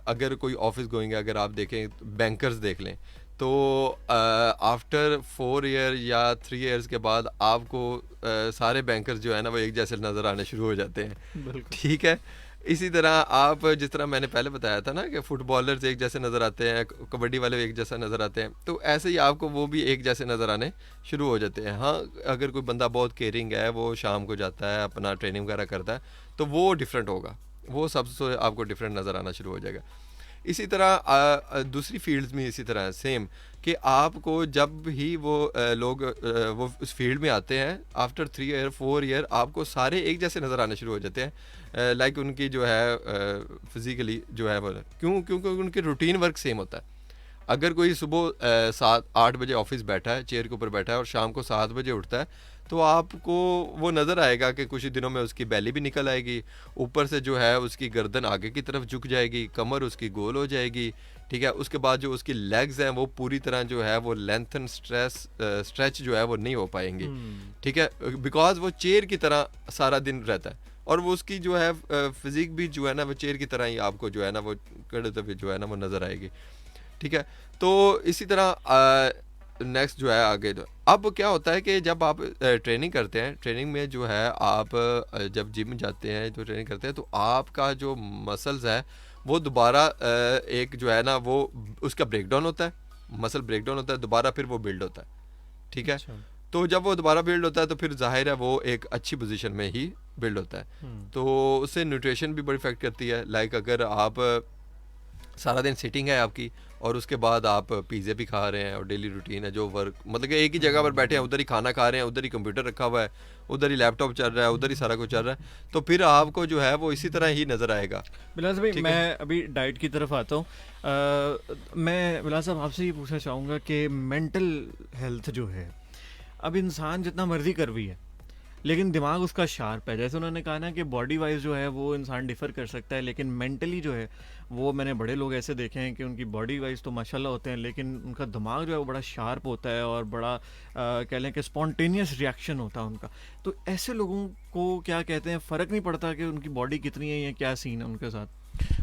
Speaker 2: अगर कोई ऑफिस गोइंग है, अगर आप देखें बैंकर्स देख लें, तो आफ्टर 4 ईयर या 3 ईयर्स के बाद आपको सारे बैंकर्स जो है ना वो एक जैसे नज़र आने शुरू हो जाते हैं, ठीक है। इसी तरह आप जिस तरह मैंने पहले बताया था ना कि फुटबॉलर्स एक जैसे नज़र आते हैं, कबड्डी वाले एक जैसा नज़र आते हैं, तो ऐसे ही आपको वो भी एक जैसे नज़र आने शुरू हो जाते हैं। हाँ, अगर कोई बंदा बहुत केयरिंग है, वो शाम को जाता है अपना ट्रेनिंग वगैरह करता है, तो वो डिफरेंट होगा, वो सबसे आपको डिफरेंट नज़र आना शुरू हो जाएगा। इसी तरह दूसरी फील्ड्स में इसी तरह सेम कि आपको जब ही वो लोग वो उस फील्ड में आते हैं, आफ्टर 3 ईयर 4 ईयर आपको सारे एक जैसे नज़र आने शुरू हो जाते हैं, लाइक उनकी जो है फिज़िकली जो है वो क्योंकि उनकी रूटीन वर्क सेम होता है। अगर कोई सुबह 7-8 बजे ऑफिस बैठा है, चेयर के ऊपर बैठा है और शाम को 7 बजे उठता है, तो आपको वो नज़र आएगा कि कुछ ही दिनों में उसकी बैली भी निकल आएगी, ऊपर से जो है उसकी गर्दन आगे की तरफ झुक जाएगी, कमर उसकी गोल हो जाएगी, ठीक है। उसके बाद जो उसकी लेग्स हैं वो पूरी तरह जो है वो लेंथन स्ट्रेच जो है वो नहीं हो पाएंगी, ठीक है, बिकॉज वो चेयर की तरह सारा दिन रहता है, और वो उसकी जो है फिजिक भी जो है ना वो चेयर की तरह ही आपको जो है ना वो करते हुए जो है ना वो नज़र आएगी, ठीक है। तो इसी तरह नेक्स्ट जो है आगे अब क्या होता है कि जब आप ट्रेनिंग करते हैं, ट्रेनिंग में जो है आप जब जिम जाते हैं जो ट्रेनिंग करते हैं तो आपका जो मसल्स है वो दोबारा एक जो है ना वो उसका ब्रेकडाउन होता है, मसल ब्रेकडाउन होता है, दोबारा फिर वो बिल्ड होता है, ठीक है।
Speaker 1: अच्छा।
Speaker 2: तो जब वो दोबारा बिल्ड होता है तो फिर जाहिर है वो एक अच्छी पोजीशन में ही बिल्ड होता है। तो उससे न्यूट्रिशन भी बड़ी इफेक्ट करती है। लाइक अगर आप सारा दिन सिटिंग है आपकी और उसके बाद आप पिज़्ज़े भी खा रहे हैं और डेली रूटीन है जो वर्क मतलब कि एक ही जगह पर बैठे हैं, उधर ही खाना खा रहे हैं, उधर ही कंप्यूटर रखा हुआ है, उधर ही लैपटॉप चल रहा है, उधर ही सारा कुछ चल रहा है, तो फिर आपको जो है वो इसी तरह ही नज़र आएगा।
Speaker 1: बिलाल भाई,
Speaker 2: ठीक है।
Speaker 1: मैं अभी डाइट की तरफ आता हूँ। मैं बिलाल साहब आपसे ये पूछना चाहूँगा कि मेंटल हेल्थ जो है, अब इंसान जितना मर्जी कर भी है लेकिन दिमाग उसका शार्प है। जैसे उन्होंने कहा ना कि बॉडी वाइज जो है वो इंसान डिफ़र कर सकता है, लेकिन मेंटली जो है वो मैंने बड़े लोग ऐसे देखे हैं कि उनकी बॉडी वाइज तो माशाल्लाह होते हैं लेकिन उनका दिमाग जो है वो बड़ा शार्प होता है और बड़ा कह लें कि स्पॉन्टेनियस रिएक्शन होता है उनका। तो ऐसे लोगों को क्या कहते हैं, फ़र्क नहीं पड़ता कि उनकी बॉडी कितनी है या क्या सीन है उनके साथ?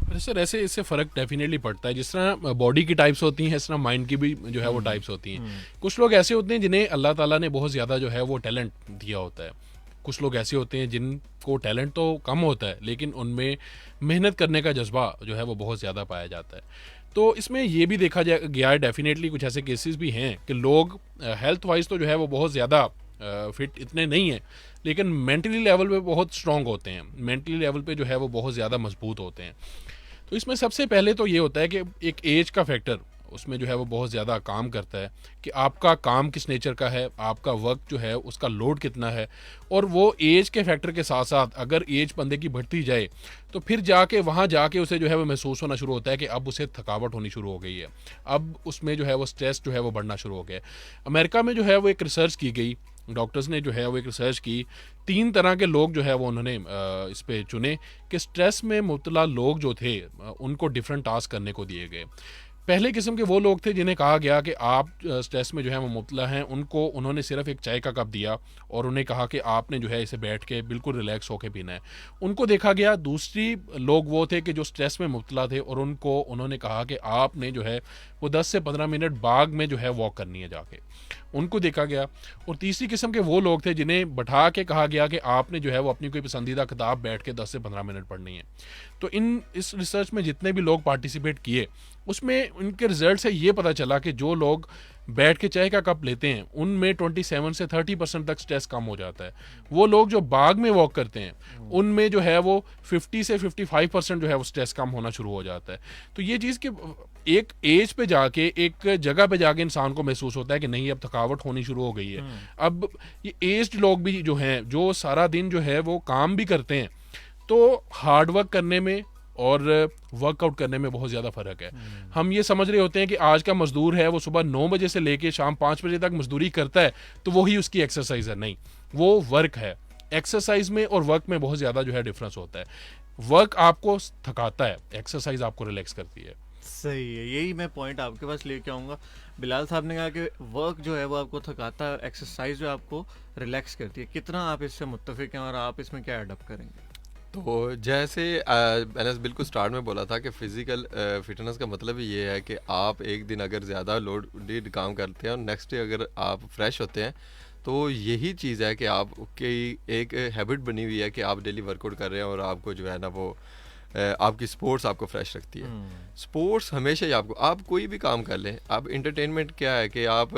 Speaker 3: अरे सर, ऐसे इससे फ़र्क डेफिनेटली पड़ता है। जिस तरह बॉडी की टाइप्स होती हैं इस तरह माइंड की भी जो है वो टाइप्स होती हैं। कुछ लोग ऐसे होते हैं जिन्हें अल्लाह ताला ने बहुत ज़्यादा जो है वो टैलेंट दिया होता है। कुछ लोग ऐसे होते हैं जिनको टैलेंट तो कम होता है लेकिन उनमें मेहनत करने का जज्बा जो है वो बहुत ज़्यादा पाया जाता है। तो इसमें ये भी देखा गया है डेफिनेटली कुछ ऐसे केसेस भी हैं कि लोग हेल्थ वाइज तो जो है वो बहुत ज़्यादा फिट इतने नहीं हैं लेकिन मेंटली लेवल पे बहुत स्ट्रांग होते हैं, मेंटली लेवल पे जो है वो बहुत ज़्यादा मजबूत होते हैं। तो इसमें सबसे पहले तो ये होता है कि एक एज का फैक्टर उसमें जो है वो बहुत ज़्यादा काम करता है कि आपका काम किस नेचर का है, आपका वर्क जो है उसका लोड कितना है, और वो एज के फैक्टर के साथ साथ अगर एज बंदे की बढ़ती जाए तो फिर जाके वहाँ जाके उसे जो है वो महसूस होना शुरू होता है कि अब उसे थकावट होनी शुरू हो गई है, अब उसमें जो है वो स्ट्रेस जो है वो बढ़ना शुरू हो गया है। अमेरिका में जो है वो एक रिसर्च की गई, डॉक्टर्स ने जो है वो एक रिसर्च की, 3 तरह के लोग जो है वो उन्होंने इस पे चुने कि स्ट्रेस में मुब्तला लोग जो थे उनको डिफरेंट टास्क करने को दिए गए। पहले किस्म के वो लोग थे जिन्हें कहा गया कि आप स्ट्रेस में जो है वो मुब्तला हैं, उनको उन्होंने सिर्फ एक चाय का कप दिया और उन्हें कहा कि आपने जो है इसे बैठ के बिल्कुल रिलैक्स होकर पीना है। उनको देखा गया। दूसरी लोग वो थे कि जो स्ट्रेस में मुब्तला थे और उनको उन्होंने कहा कि आपने जो है वो 10 से 15 मिनट बाग में जो है वॉक करनी है जाके, उनको देखा गया। और तीसरी किस्म के वो लोग थे जिन्हें बैठा के कहा गया कि आपने जो है वो अपनी कोई पसंदीदा किताब बैठ के 10 से 15 मिनट पढ़नी है। तो इस रिसर्च में जितने भी लोग पार्टिसिपेट किए उसमें उनके रिजल्ट से ये पता चला कि जो लोग बैठ के चाय का कप लेते हैं उनमें 27 से 30% तक स्ट्रेस कम हो जाता है। वो लोग जो बाग में वॉक करते हैं उनमें जो है वो 50 से 55% जो है वो स्ट्रेस कम होना शुरू हो जाता है। तो ये चीज़ कि एक एज पे जाके एक जगह पे जाके इंसान को महसूस होता है कि नहीं अब थकावट होनी शुरू हो गई है। अब ये एज्ड लोग भी जो हैं जो सारा दिन जो है वो काम भी करते हैं तो हार्ड वर्क करने में और वर्कआउट करने में बहुत ज़्यादा फ़र्क है। हम ये समझ रहे होते हैं कि आज का मज़दूर है वो सुबह 9 बजे से लेके शाम 5 बजे तक मजदूरी करता है तो वही उसकी एक्सरसाइज है। नहीं, वो वर्क है। एक्सरसाइज में और वर्क में बहुत ज़्यादा जो है डिफरेंस होता है। वर्क आपको थकाता है, एक्सरसाइज आपको रिलैक्स करती है।
Speaker 1: सही है, यही मैं पॉइंट आपके पास लेके आऊँगा। बिलाल साहब ने कहा कि वर्क जो है वो आपको थकाता है, एक्सरसाइज जो आपको रिलैक्स करती है। कितना आप इससे मुत्तफिक हैं और आप इसमें क्या अडॉप्ट करेंगे?
Speaker 2: तो जैसे मैंने बिल्कुल स्टार्ट में बोला था कि फ़िज़िकल फिटनेस का मतलब ही ये है कि आप एक दिन अगर ज़्यादा लोडेड काम करते हैं और नेक्स्ट डे अगर आप फ्रेश होते हैं तो यही चीज़ है कि आपकी एक हैबिट बनी हुई है कि आप डेली वर्कआउट कर रहे हैं और आपको जो है ना वो आपकी स्पोर्ट्स आपको फ्रेश रखती है। स्पोर्ट्स हमेशा ही आपको, आप कोई भी काम कर लें, आप इंटरटेनमेंट क्या है कि आप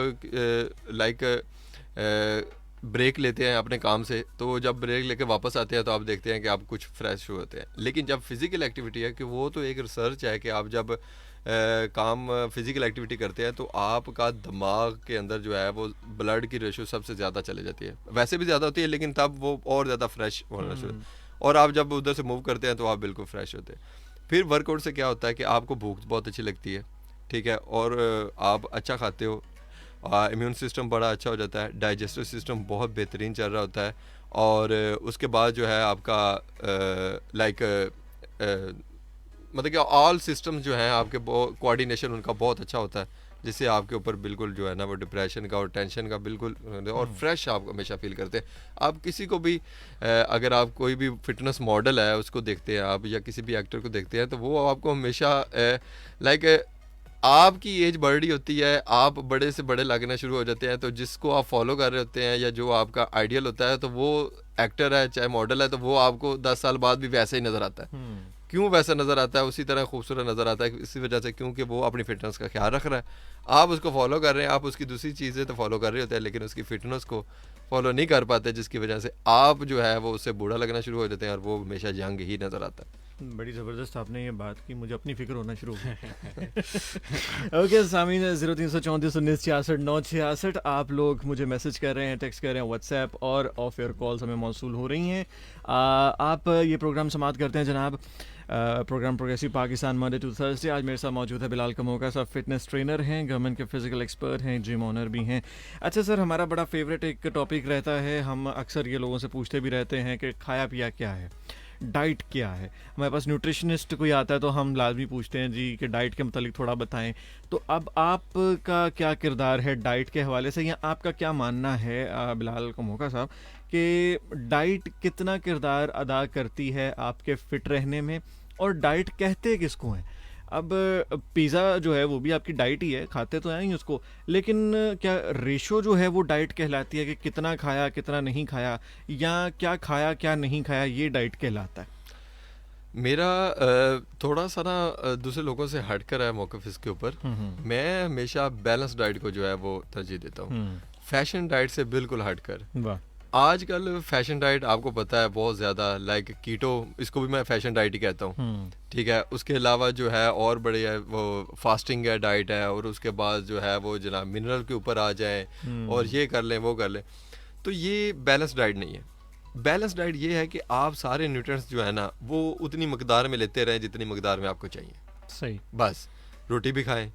Speaker 2: ब्रेक लेते हैं अपने काम से, तो जब ब्रेक लेके वापस आते हैं तो आप देखते हैं कि आप कुछ फ्रेश होते हैं। लेकिन जब फिज़िकल एक्टिविटी है कि वो तो एक रिसर्च है कि आप जब काम फिज़िकल एक्टिविटी करते हैं तो आपका दिमाग के अंदर जो है वो ब्लड की रेशो सबसे ज़्यादा चले जाती है। वैसे भी ज़्यादा होती है लेकिन तब वो और ज़्यादा फ्रेश होना शुरू, और आप जब उधर से मूव करते हैं तो आप बिल्कुल फ्रेश होते हैं। फिर वर्कआउट से क्या होता है कि आपको भूख बहुत अच्छी लगती है, ठीक है, और आप अच्छा खाते हो। इम्यून सिस्टम बड़ा अच्छा हो जाता है, डाइजेस्टिव सिस्टम बहुत बेहतरीन चल रहा होता है, और उसके बाद जो है आपका मतलब कि ऑल सिस्टम जो हैं आपके कोऑर्डिनेशन उनका बहुत अच्छा होता है, जिससे आपके ऊपर बिल्कुल जो है ना वो डिप्रेशन का और टेंशन का बिल्कुल और फ्रेश आप हमेशा फील करते हैं। आप किसी को भी अगर आप कोई भी फिटनेस मॉडल है उसको देखते हैं आप, या किसी भी एक्टर को देखते हैं, तो वो आपको हमेशा लाइक आपकी एज बढ़ रही होती है, आप बड़े से बड़े लगना शुरू हो जाते हैं, तो जिसको आप फॉलो कर रहे होते हैं या जो आपका आइडियल होता है, तो वो एक्टर है चाहे मॉडल है, तो वो आपको 10 साल बाद भी वैसे ही नज़र आता है। क्यों वैसा नज़र आता है, उसी तरह खूबसूरत नज़र आता है, इसी वजह से क्योंकि वो अपनी फिटनेस का ख्याल रख रहा है। आप उसको फॉलो कर रहे हैं, आप उसकी दूसरी चीज़ें तो फॉलो कर रहे होते हैं, लेकिन उसकी फिटनेस को फॉलो नहीं कर पाते, जिसकी वजह से आप जो है वो उससे बूढ़ा लगना शुरू हो जाते हैं और वो हमेशा यंग ही नज़र आता है।
Speaker 1: बड़ी ज़बरदस्त आपने ये बात की, मुझे अपनी फ़िक्र होना शुरू हो गई। ओके सामीन, 03341966 आप लोग मुझे मैसेज कर रहे हैं, टेक्स्ट कर रहे हैं, व्हाट्सएप और ऑफ एयर कॉल्स हमें मौसूल हो रही हैं। आप ये प्रोग्राम समाप्त करते हैं जनाब। Program progressive Pakistan Monday to Thursday. आज मेरे साथ मौजूद है बिलाल कमोका साहब, फिटनेस ट्रेनर हैं, गवर्नमेंट के फिजिकल एक्सपर्ट हैं, जिम ऑनर भी हैं। अच्छा सर, हमारा बड़ा फेवरेट एक टॉपिक रहता है, हम अक्सर ये लोगों से पूछते भी रहते हैं कि खाया पिया क्या है, डाइट क्या है। हमारे पास न्यूट्रिशनिस्ट कोई आता है तो हम लाजमी पूछते हैं जी कि डाइट के मतलब थोड़ा बताएं। तो अब आपका क्या किरदार है डाइट के हवाले से, या आपका क्या मानना है बिलाल कमोका साहब कि डाइट कितना किरदार अदा करती है आपके फिट रहने में, और डाइट कहते किसको हैं? अब पिज़्ज़ा जो है वो भी आपकी डाइट ही है, खाते तो हैं ही उसको, लेकिन क्या रेशो जो है वो डाइट कहलाती है कि कितना खाया कितना नहीं खाया, या क्या खाया क्या नहीं खाया ये डाइट कहलाता है?
Speaker 2: मेरा थोड़ा सा ना दूसरे लोगों से हट कर है मौक़िफ़ इसके ऊपर। मैं हमेशा बैलेंस डाइट को जो है वो तरजीह देता हूँ, फैशन डाइट से बिल्कुल हट कर।
Speaker 1: वाह।
Speaker 2: आजकल फैशन डाइट आपको पता है बहुत ज़्यादा, लाइक कीटो, इसको भी मैं फैशन डाइट ही कहता हूँ, ठीक है। उसके अलावा जो है और बड़े है वो फास्टिंग है, डाइट है, और उसके बाद जो है वो जनाब मिनरल के ऊपर आ जाए और ये कर लें वो कर लें। तो ये बैलेंस डाइट नहीं है। बैलेंस डाइट ये है कि आप सारे न्यूट्रिएंट्स जो है ना वो उतनी मकदार में लेते रहें जितनी मकदार में आपको चाहिए।
Speaker 1: सही।
Speaker 2: बस रोटी भी खाएं,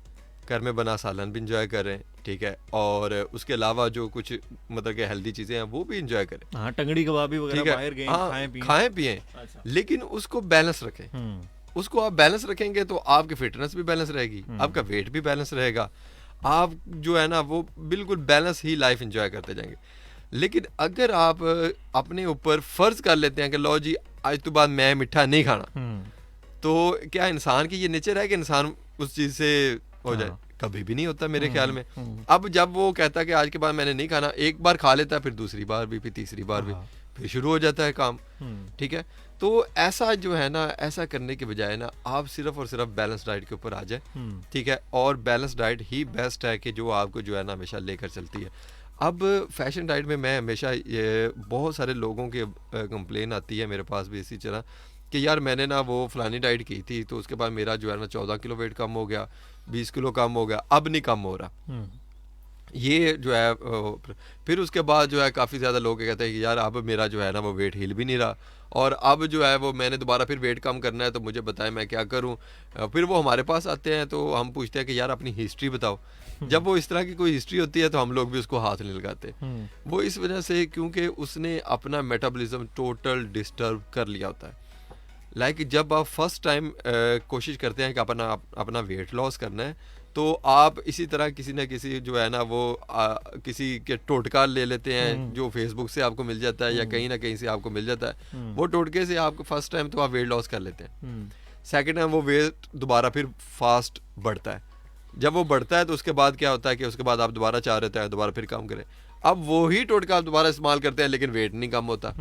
Speaker 2: घर में बना सालन भी इंजॉय करें, ठीक है, और उसके अलावा जो कुछ मतलब कि हेल्दी चीज़ें हैं वो भी इंजॉय करें।
Speaker 1: हाँ, टंगड़ी कबाबी वगैरह
Speaker 2: ठीक है,
Speaker 1: बाहर गए,
Speaker 2: हाँ,
Speaker 1: खाएं
Speaker 2: खाएं पिएं,
Speaker 1: अच्छा।
Speaker 2: लेकिन उसको बैलेंस रखें। उसको आप बैलेंस रखेंगे तो आपकी फिटनेस भी बैलेंस रहेगी, आपका वेट भी बैलेंस रहेगा, आप जो है ना वो बिल्कुल बैलेंस ही लाइफ इंजॉय करते जाएंगे। लेकिन अगर आप अपने ऊपर फ़र्ज कर लेते हैं कि लो जी आज तो बाद मैं मीठा नहीं खाना, तो क्या इंसान की ये नेचर है कि इंसान उस चीज़ से हो जाए? कभी भी नहीं होता मेरे ख्याल में। अब जब वो कहता है कि आज के बाद मैंने नहीं खाना, एक बार खा लेता है, फिर दूसरी बार भी, फिर तीसरी बार भी, फिर शुरू हो जाता है काम, ठीक है। तो ऐसा जो है ना, ऐसा करने के बजाय ना आप सिर्फ और सिर्फ बैलेंस डाइट के ऊपर आ जाए, ठीक है, और बैलेंस डाइट ही बेस्ट है कि जो आपको जो है ना हमेशा लेकर चलती है। अब फैशन डाइट में मैं हमेशा ये बहुत सारे लोगों के कंप्लेन आती है मेरे पास भी इसी तरह कि यार मैंने ना वो फलानी डाइट की थी तो उसके बाद मेरा जो है ना 14 किलो वेट कम हो गया, 20 किलो कम हो गया, अब नहीं कम हो रहा। ये जो है फिर उसके बाद जो है काफ़ी ज़्यादा लोग कहते हैं कि यार अब मेरा जो है ना वो वेट हिल भी नहीं रहा, और अब जो है वो मैंने दोबारा फिर वेट कम करना है, तो मुझे बताएं मैं क्या करूं। फिर वो हमारे पास आते हैं तो हम पूछते हैं कि यार अपनी हिस्ट्री बताओ। जब वो इस तरह की कोई हिस्ट्री होती है तो हम लोग भी उसको हाथ नहीं लगाते। वो इस वजह से क्योंकि उसने अपना मेटाबॉलिज्म टोटल डिस्टर्ब कर लिया होता है। लाइक जब आप फर्स्ट टाइम कोशिश करते हैं कि अपना वेट लॉस करना है, तो आप इसी तरह किसी न किसी जो है ना वो किसी के टोटका ले लेते हैं जो फेसबुक से आपको मिल जाता है या कहीं ना कहीं से आपको मिल जाता है। वो टोटके से आपको फर्स्ट टाइम तो आप वेट लॉस कर लेते हैं, सेकंड टाइम वो वेट दोबारा फिर फास्ट बढ़ता है। जब वो बढ़ता है तो उसके बाद क्या होता है कि उसके बाद आप दोबारा चाह रहे हैं दोबारा फिर कम करें। अब वही टोटका आप दोबारा इस्तेमाल करते हैं लेकिन वेट नहीं कम होता।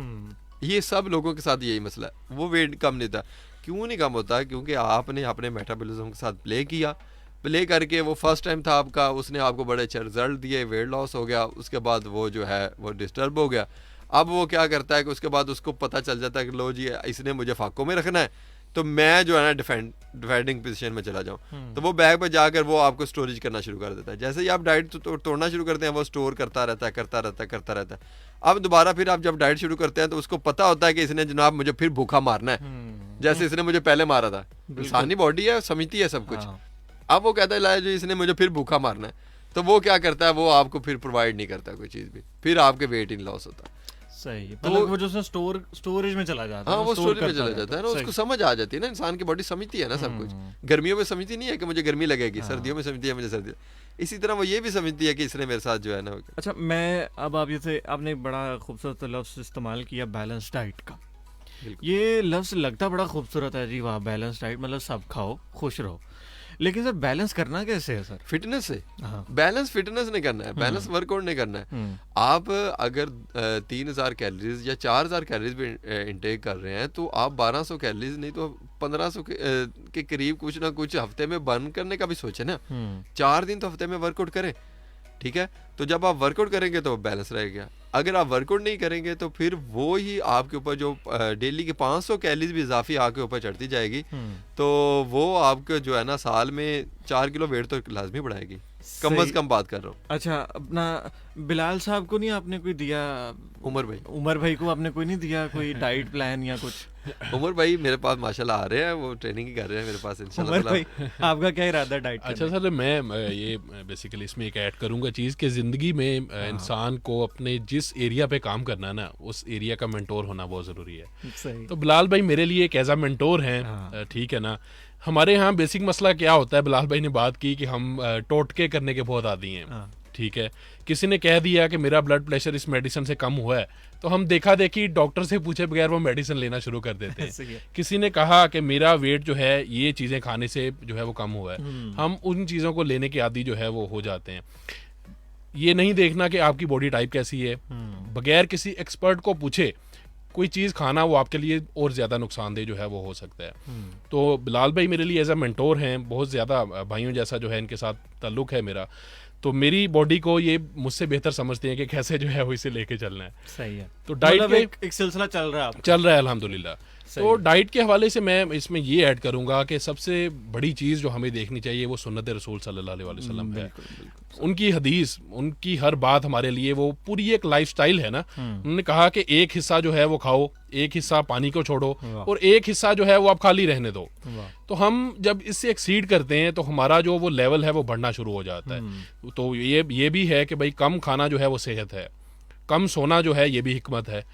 Speaker 2: ये सब लोगों के साथ यही मसला है, वो वेट कम नहीं था। क्यों नहीं कम होता? क्योंकि आपने अपने मेटाबॉलिज्म के साथ प्ले किया, प्ले करके वो फर्स्ट टाइम था आपका, उसने आपको बड़े अच्छे रिजल्ट दिए, वेट लॉस हो गया, उसके बाद वो जो है वो डिस्टर्ब हो गया। अब वो क्या करता है कि उसके बाद उसको पता चल जाता है कि लो जी इसने मुझे फाकों में रखना है, तो मैं जो है ना डिफेंडिंग पोजीशन में चला जाऊँ। तो वो बैग पर जाकर वो आपको स्टोरेज करना शुरू कर देता है। जैसे ही आप डाइट तोड़ना शुरू करते हैं वो स्टोर करता रहता है। अब दोबारा फिर आप जब डाइट शुरू करते हैं तो उसको पता होता है कि इसने जनाब मुझे फिर भूखा मारना है, जैसे इसने मुझे पहले मारा था। इंसानी बॉडी है, समझती है सब कुछ। अब वो कहता है लाया जी इसने मुझे फिर भूखा मारना है, तो वो क्या करता है, वो आपको फिर प्रोवाइड नहीं करता कोई चीज़ भी, फिर आपके वेट इन लॉस होता है।
Speaker 1: सही, मतलब वो जो उसमें स्टोरेज में चला जाता है,
Speaker 2: हाँ, वो
Speaker 1: स्टोर
Speaker 2: स्टोरेज में
Speaker 1: करता
Speaker 2: चला जाता है ना,
Speaker 1: सही।
Speaker 2: उसको समझ आ जाती है ना, इंसान की बॉडी समझती है ना सब कुछ। गर्मियों में समझती नहीं है कि मुझे गर्मी लगेगी, सर्दियों में समझती है मुझे सर्दी, इसी तरह वो ये भी समझती है कि इसने मेरे साथ जो है ना।
Speaker 1: अच्छा, मैं अब आप जैसे आपने एक बड़ा खूबसूरत लफ्ज़ इस्तेमाल किया बैलेंस डाइट का।
Speaker 2: बिल्कुल।
Speaker 1: ये लफ्ज़ लगता बड़ा खूबसूरत है जी, वाह बैलेंस डाइट, मतलब सब खाओ खुश रहो, लेकिन सर बैलेंस करना कैसे है सर?
Speaker 2: फिटनेस से
Speaker 1: हाँ।
Speaker 2: बैलेंस, फिटनेस नहीं करना है, बैलेंस वर्कआउट नहीं करना है। आप अगर 3000 कैलोरीज या 4000 कैलोरीज भी इंटेक कर रहे हैं, तो आप 1200 कैलोरीज नहीं तो 1500 के करीब कुछ ना कुछ हफ्ते में बर्न करने का भी सोचें ना। 4 दिन तो हफ्ते में वर्कआउट करें, ठीक है। तो जब आप वर्कआउट करेंगे तो बैलेंस रहेगा। अगर आप वर्कआउट नहीं करेंगे तो फिर वो ही आपके ऊपर जो डेली के 500 कैलोरीज भी इजाफी आपके ऊपर चढ़ती जाएगी, तो वो आपके जो है ना साल में 4 किलो वेट तो लाजमी बढ़ाएगी, कम अज कम बात कर रहा हूँ।
Speaker 1: अच्छा, अपना बिलाल साहब को नहीं आपने कोई दिया? उमर भाई को आपने कोई नहीं दिया कोई डाइट प्लान या कुछ?
Speaker 2: उमर भाई मेरे पास माशाल्लाह आ रहे हैं, वो ट्रेनिंग ही कर रहे हैं मेरे पास इंशाल्लाह।
Speaker 1: उमर भाई, आपका क्या इरादा है डाइट?
Speaker 3: अच्छा सर, मैं ये बेसिकली इसमें एक ऐड करूंगा चीज़ कि ज़िंदगी में इंसान को अपने जिस एरिया पे काम करना है ना, उस एरिया का मेंटोर होना बहुत ज़रूरी है।
Speaker 1: सही।
Speaker 3: तो बिलाल भाई मेरे लिए एक एज आ मेंटोर हैं, ठीक है ना। हमारे यहाँ बेसिक मसला क्या होता है, बिलाल भाई ने बात की कि हम टोटके करने के बहुत आदी हैं, ठीक है। किसी ने कह दिया कि मेरा ब्लड प्रेशर इस मेडिसिन से कम हुआ है, तो हम देखा देखी डॉक्टर से पूछे बगैर वो मेडिसिन लेना शुरू कर देते हैं। किसी ने कहा कि मेरा वेट जो है ये चीज़ें खाने से जो है वो कम हुआ है, हम उन चीज़ों को लेने के आदी जो है वो हो जाते हैं। ये नहीं देखना कि आपकी बॉडी टाइप कैसी है, बगैर किसी एक्सपर्ट को पूछे कोई चीज़ खाना वो आपके लिए और ज़्यादा नुकसानदेह जो है वो हो सकता है। तो बिलाल भाई मेरे लिए एज अ मेंटोर हैं, बहुत ज़्यादा भाइयों जैसा जो है इनके साथ ताल्लुक़ है मेरा। तो मेरी बॉडी को ये मुझसे बेहतर समझते हैं कि कैसे जो है वो इसे लेके चलना है।
Speaker 1: सही है।
Speaker 3: तो डाइट
Speaker 1: मतलब एक सिलसिला चल रहा है,
Speaker 3: चल रहा है अल्हम्दुलिल्लाह। तो डाइट के हवाले से मैं इसमें ये ऐड करूंगा कि सबसे बड़ी चीज़ जो हमें देखनी चाहिए वो सुन्नत रसूल सल्लल्लाहु अलैहि वसल्लम है। उनकी हदीस, उनकी हर बात हमारे लिए वो पूरी एक लाइफस्टाइल है ना। उन्होंने कहा कि एक हिस्सा जो है वो खाओ, एक हिस्सा पानी को छोड़ो, और एक हिस्सा जो है वो आप खाली रहने दो। तो हम जब इससे एक्सीड करते हैं तो हमारा जो वो लेवल है वो बढ़ना शुरू हो जाता है। तो ये भी है कि भाई कम खाना जो है वो सेहत है, कम सोना जो है ये भी हिकमत है,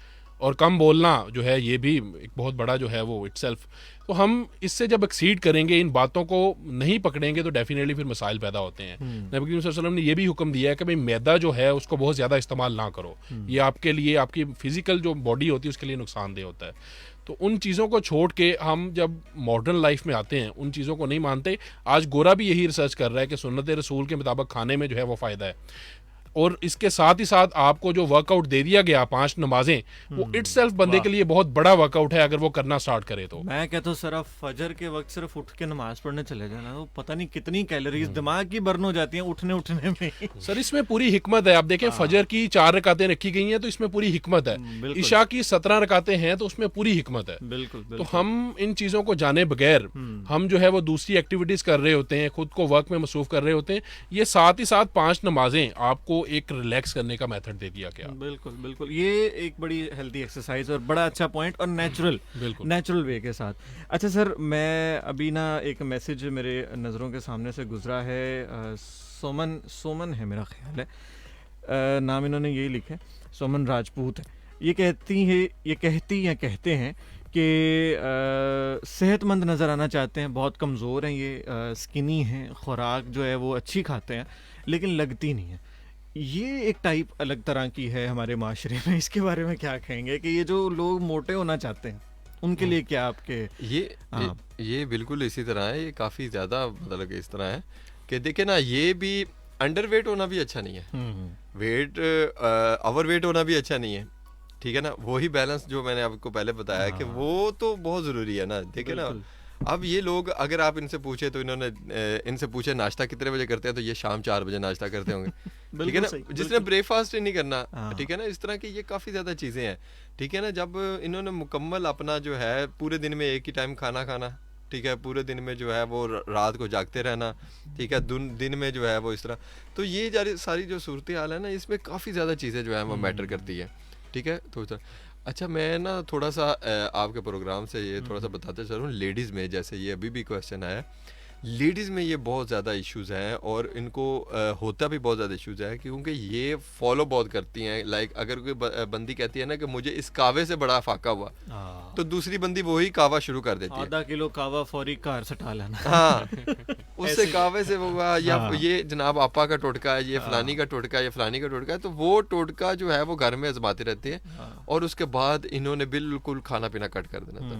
Speaker 3: और कम बोलना जो है ये भी एक बहुत बड़ा जो है वो इटसेल्फ। तो हम इससे जब एक्सीड करेंगे, इन बातों को नहीं पकड़ेंगे, तो डेफिनेटली फिर मसाइल पैदा होते हैं। नबी करीम सल्लल्लाहु अलैहि वसल्लम ने ये भी हुक्म दिया है कि भाई मैदा जो है उसको बहुत ज़्यादा इस्तेमाल ना करो, ये आपके लिए, आपकी फिजिकल जो बॉडी होती है उसके लिए नुकसानदेह होता है। तो उन चीज़ों को छोड़ के हम जब मॉडर्न लाइफ में आते हैं, उन चीज़ों को नहीं मानते। आज गोरा भी यही रिसर्च कर रहा है कि सुन्नत रसूल के मुताबिक खाने में जो है वो फ़ायदा है, और इसके साथ ही साथ आपको जो वर्कआउट दे दिया गया 5 नमाजें, वो इटसेल्फ बंदे के लिए बहुत बड़ा वर्कआउट है अगर वो करना स्टार्ट करे तो।
Speaker 1: मैं कहता हूँ सर, आप फजर के वक्त सिर्फ उठ के नमाज पढ़ने चले जाना, तो पता नहीं कितनी कैलोरीज दिमाग की बर्न हो जाती हैं उठने में।
Speaker 3: सर इसमें पूरी हिकमत है। आप देखें फजर की 4 रकातें रखी गई हैं तो इसमें पूरी हिकमत है, इशा की 17 रकातें हैं तो उसमें पूरी हिकमत है।
Speaker 1: बिल्कुल।
Speaker 3: तो हम इन चीज़ों को जाने बगैर हम जो है वो दूसरी एक्टिविटीज़ कर रहे होते हैं, खुद को वर्क में मसरूफ कर रहे होते हैं। ये साथ ही साथ 5 नमाजें आपको एक रिलैक्स करने का मेथड दे दिया गया।
Speaker 1: बिल्कुल, ये एक बड़ी हेल्दी एक्सरसाइज और बड़ा अच्छा पॉइंट, और नेचुरल वे के साथ। अच्छा सर, मैं अभी ना एक मैसेज मेरे नज़रों के सामने से गुजरा है, सोमन है मेरा ख्याल है, नाम इन्होंने यही लिखा है, सोमन राजपूत है। ये कहते हैं कि सेहतमंद नज़र आना चाहते हैं, बहुत कमज़ोर हैं ये, स्किनी हैं, खुराक जो है वो अच्छी खाते हैं लेकिन लगती नहीं है। ये एक टाइप अलग तरह की है हमारे माशरे में, इसके बारे में क्या कहेंगे कि ये जो लोग मोटे होना चाहते हैं उनके लिए क्या आपके?
Speaker 2: ये बिल्कुल इसी तरह है, ये काफ़ी ज़्यादा मतलब इस तरह है कि देखे ना, ये भी अंडर वेट होना भी अच्छा नहीं है, ओवर वेट होना भी अच्छा नहीं है, ठीक है ना। वही बैलेंस जो मैंने आपको पहले बताया कि वो तो बहुत ज़रूरी है ना। देखे ना, अब ये लोग अगर आप इनसे पूछे तो इनसे पूछे नाश्ता कितने बजे करते हैं, तो ये शाम 4 बजे नाश्ता करते होंगे, ठीक है ना। जिसने ब्रेकफास्ट ही नहीं करना, ठीक है ना, इस तरह की ये काफ़ी ज़्यादा चीज़ें हैं, ठीक है ना। जब इन्होंने मुकम्मल अपना जो है पूरे दिन में एक ही टाइम खाना खाना, ठीक है, पूरे दिन में जो है वो रात को जागते रहना, ठीक है, दिन में जो है वो इस तरह, तो ये सारी जो सूरत हाल है ना, इसमें काफ़ी ज़्यादा चीज़ें जो है वो मैटर करती है, ठीक है। तो अच्छा, मैं ना थोड़ा सा आपके प्रोग्राम से ये थोड़ा सा बताते चलूँ, लेडीज़ में जैसे ये अभी भी क्वेश्चन आया, लेडीज़ में ये बहुत ज़्यादा इश्यूज हैं और इनको होता भी बहुत ज़्यादा इश्यूज है क्योंकि ये फॉलो बहुत करती हैं। लाइक अगर कोई बंदी कहती है ना कि मुझे इस कावे से बड़ा फाका हुआ, तो दूसरी बंदी वही कावा शुरू कर देती है।
Speaker 1: आधा किलो कावा फौरी कार सटा लेना।
Speaker 2: हाँ, उससे कावे से वो हुआ, या ये जनाब आपा का टोटका है, ये फलानी का टोटका है, ये फलानी का टोटका है, तो वो टोटका जो है वो घर में आजमाते रहते हैं और उसके बाद इन्होंने बिल्कुल खाना पीना कट कर देना था।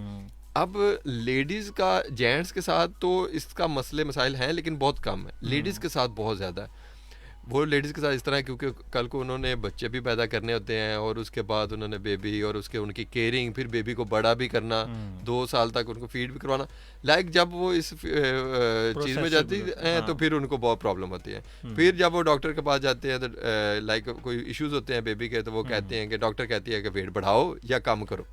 Speaker 2: अब लेडीज़ का जेंट्स के साथ तो इसका मसले मसाइल हैं लेकिन बहुत कम है, लेडीज़ के साथ बहुत ज़्यादा है। वो लेडीज़ के साथ इस तरह है क्योंकि कल को उन्होंने बच्चे भी पैदा करने होते हैं और उसके बाद उन्होंने बेबी और उसके उनकी केयरिंग, फिर बेबी को बड़ा भी करना, 2 साल तक उनको फीड भी करवाना। लाइक जब वो इस चीज़ में जाती हैं तो फिर उनको बहुत प्रॉब्लम होती है। फिर जब वो डॉक्टर के पास जाते हैं तो लाइक कोई इश्यूज होते हैं बेबी के, तो वो कहते हैं कि डॉक्टर कहती है कि वेट बढ़ाओ या कम करो।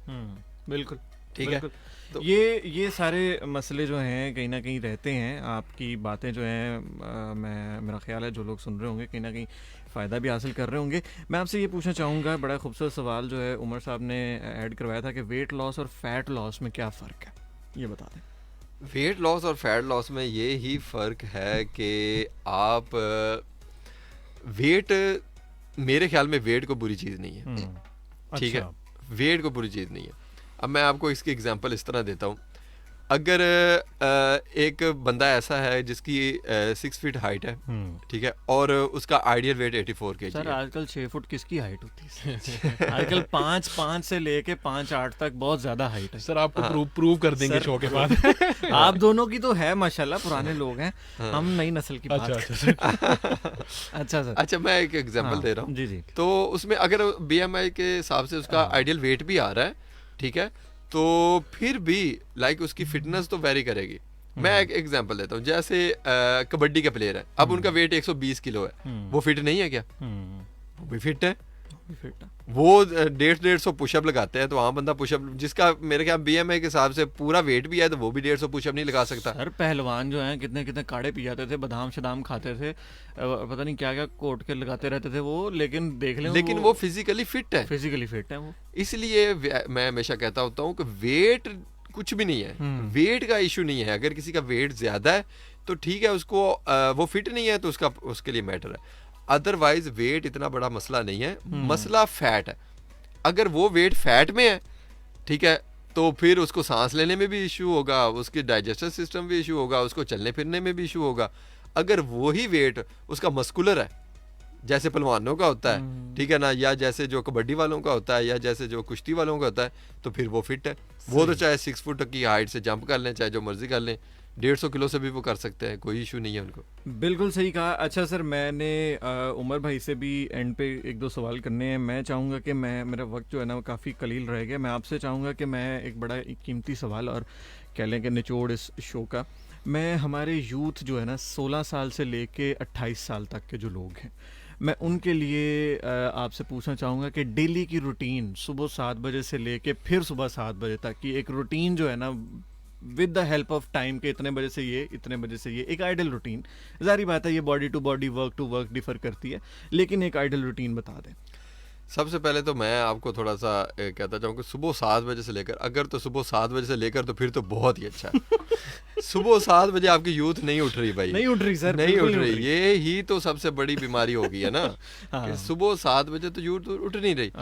Speaker 1: बिल्कुल
Speaker 2: ठीक है।
Speaker 1: तो ये सारे मसले जो हैं कहीं ना कहीं रहते हैं। आपकी बातें जो हैं मेरा ख्याल है जो लोग सुन रहे होंगे कहीं ना कहीं फ़ायदा भी हासिल कर रहे होंगे। मैं आपसे ये पूछना चाहूँगा, बड़ा खूबसूरत सवाल जो है उमर साहब ने ऐड करवाया था कि वेट लॉस और फैट लॉस में क्या फ़र्क है, ये बता दें।
Speaker 2: वेट लॉस और फैट लॉस में ये ही फ़र्क है कि आप वेट, मेरे ख्याल में वेट को बुरी चीज़ नहीं है। ठीक है, वेट को बुरी चीज़ नहीं है। अब मैं आपको इसकी एग्जांपल इस तरह देता हूँ। अगर एक बंदा ऐसा है जिसकी 6 फीट हाइट है, ठीक है, और उसका आइडियल वेट 84 kg
Speaker 1: सर
Speaker 2: है।
Speaker 1: आजकल 6 फुट किसकी हाइट होती है? आजकल 5 से लेके 5-8 तक बहुत ज्यादा हाइट है।
Speaker 3: सर आपको प्रूव कर देंगे शो के बाद।
Speaker 1: आप दोनों की तो है माशाल्लाह, पुराने लोग हैं, हम नई नस्ल की बात
Speaker 3: अच्छा सर।
Speaker 1: अच्छा सर।
Speaker 2: अच्छा, मैं एक एग्जांपल दे रहा हूँ।
Speaker 1: जी जी।
Speaker 2: तो उसमें अगर BMI के हिसाब से उसका आइडियल वेट भी आ रहा है, ठीक है, तो फिर भी लाइक उसकी फिटनेस तो वेरी करेगी। मैं एक एग्जांपल देता हूँ, जैसे कबड्डी के प्लेयर है, अब उनका वेट 120 किलो है, वो फिट नहीं है क्या? वो भी फिट है। वो 150 पुशअप लगाते हैं, तो वहाँ बंदा पुशअप, जिसका मेरे ख्याल BMI के हिसाब से पूरा वेट भी है, तो वो भी 150 पुशअप नहीं लगा सकता।
Speaker 1: सर पहलवान जो हैं कितने कितने काढ़े पी जाते थे, बादाम शदाम खाते थे, पता नहीं क्या क्या कोट के लगाते रहते थे वो, लेकिन देख लें
Speaker 2: लेकिन वो फिजिकली फिट है,
Speaker 1: फिजिकली फिट है वो।
Speaker 2: इसलिए मैं हमेशा कहता होता हूँ कि वेट कुछ भी नहीं है, वेट का इशू नहीं है। अगर किसी का वेट ज्यादा है तो ठीक है, उसको वो फिट नहीं है तो उसके लिए मैटर है। अदरवाइज वेट इतना बड़ा मसला नहीं है, मसला फैट है। अगर वो वेट फैट में है, ठीक है, तो फिर उसको सांस लेने में भी इशू होगा, उसके डाइजेस्टिव सिस्टम भी इशू होगा, उसको चलने फिरने में भी इशू होगा। अगर वही वेट उसका मस्कुलर है, जैसे पहलवानों का होता है, ठीक है ना, या जैसे जो कबड्डी वालों का होता है, या जैसे जो कुश्ती वालों का होता है, तो फिर वो फिट है। वो तो चाहे 6 फुट की हाइट से जंप कर लें, चाहे जो मर्जी कर लें, 150 किलो से भी वो कर सकते हैं, कोई इशू नहीं है उनको।
Speaker 1: बिल्कुल सही कहा। अच्छा सर, मैंने उमर भाई से भी एंड पे 1-2 सवाल करने हैं। मैं चाहूँगा कि मेरा वक्त जो है ना वो काफ़ी कलील रह गया। मैं आपसे चाहूँगा कि मैं एक बड़ा कीमती सवाल और कह लें कि निचोड़ इस शो का, मैं हमारे यूथ जो है ना 16 साल से लेके 28 साल तक के जो लोग हैं, मैं उनके लिए आपसे पूछना चाहूँगा कि डेली की रूटीन सुबह 7 बजे से लेके फिर सुबह 7 बजे तक की एक रूटीन जो है ना with the help of time के इतने बजे से ये, इतने बजे से ये, एक आइडल रूटीन, जारी बात है ये body to body, work to work differ करती है, लेकिन एक आइडल रूटीन बता दें।
Speaker 2: सबसे पहले तो मैं आपको थोड़ा सा कहता चाहूँ कि सुबह 7 बजे से लेकर, अगर तो सुबह 7 बजे से लेकर तो फिर तो बहुत ही अच्छा है। सुबह 7 बजे आपकी यूथ नहीं उठ रही भाई,
Speaker 1: नहीं उठ रही सर,
Speaker 2: नहीं उठ रही। ये ही तो सबसे बड़ी बीमारी हो गई है ना।
Speaker 1: हाँ।
Speaker 2: सुबह 7 बजे तो यूथ उठ नहीं रही।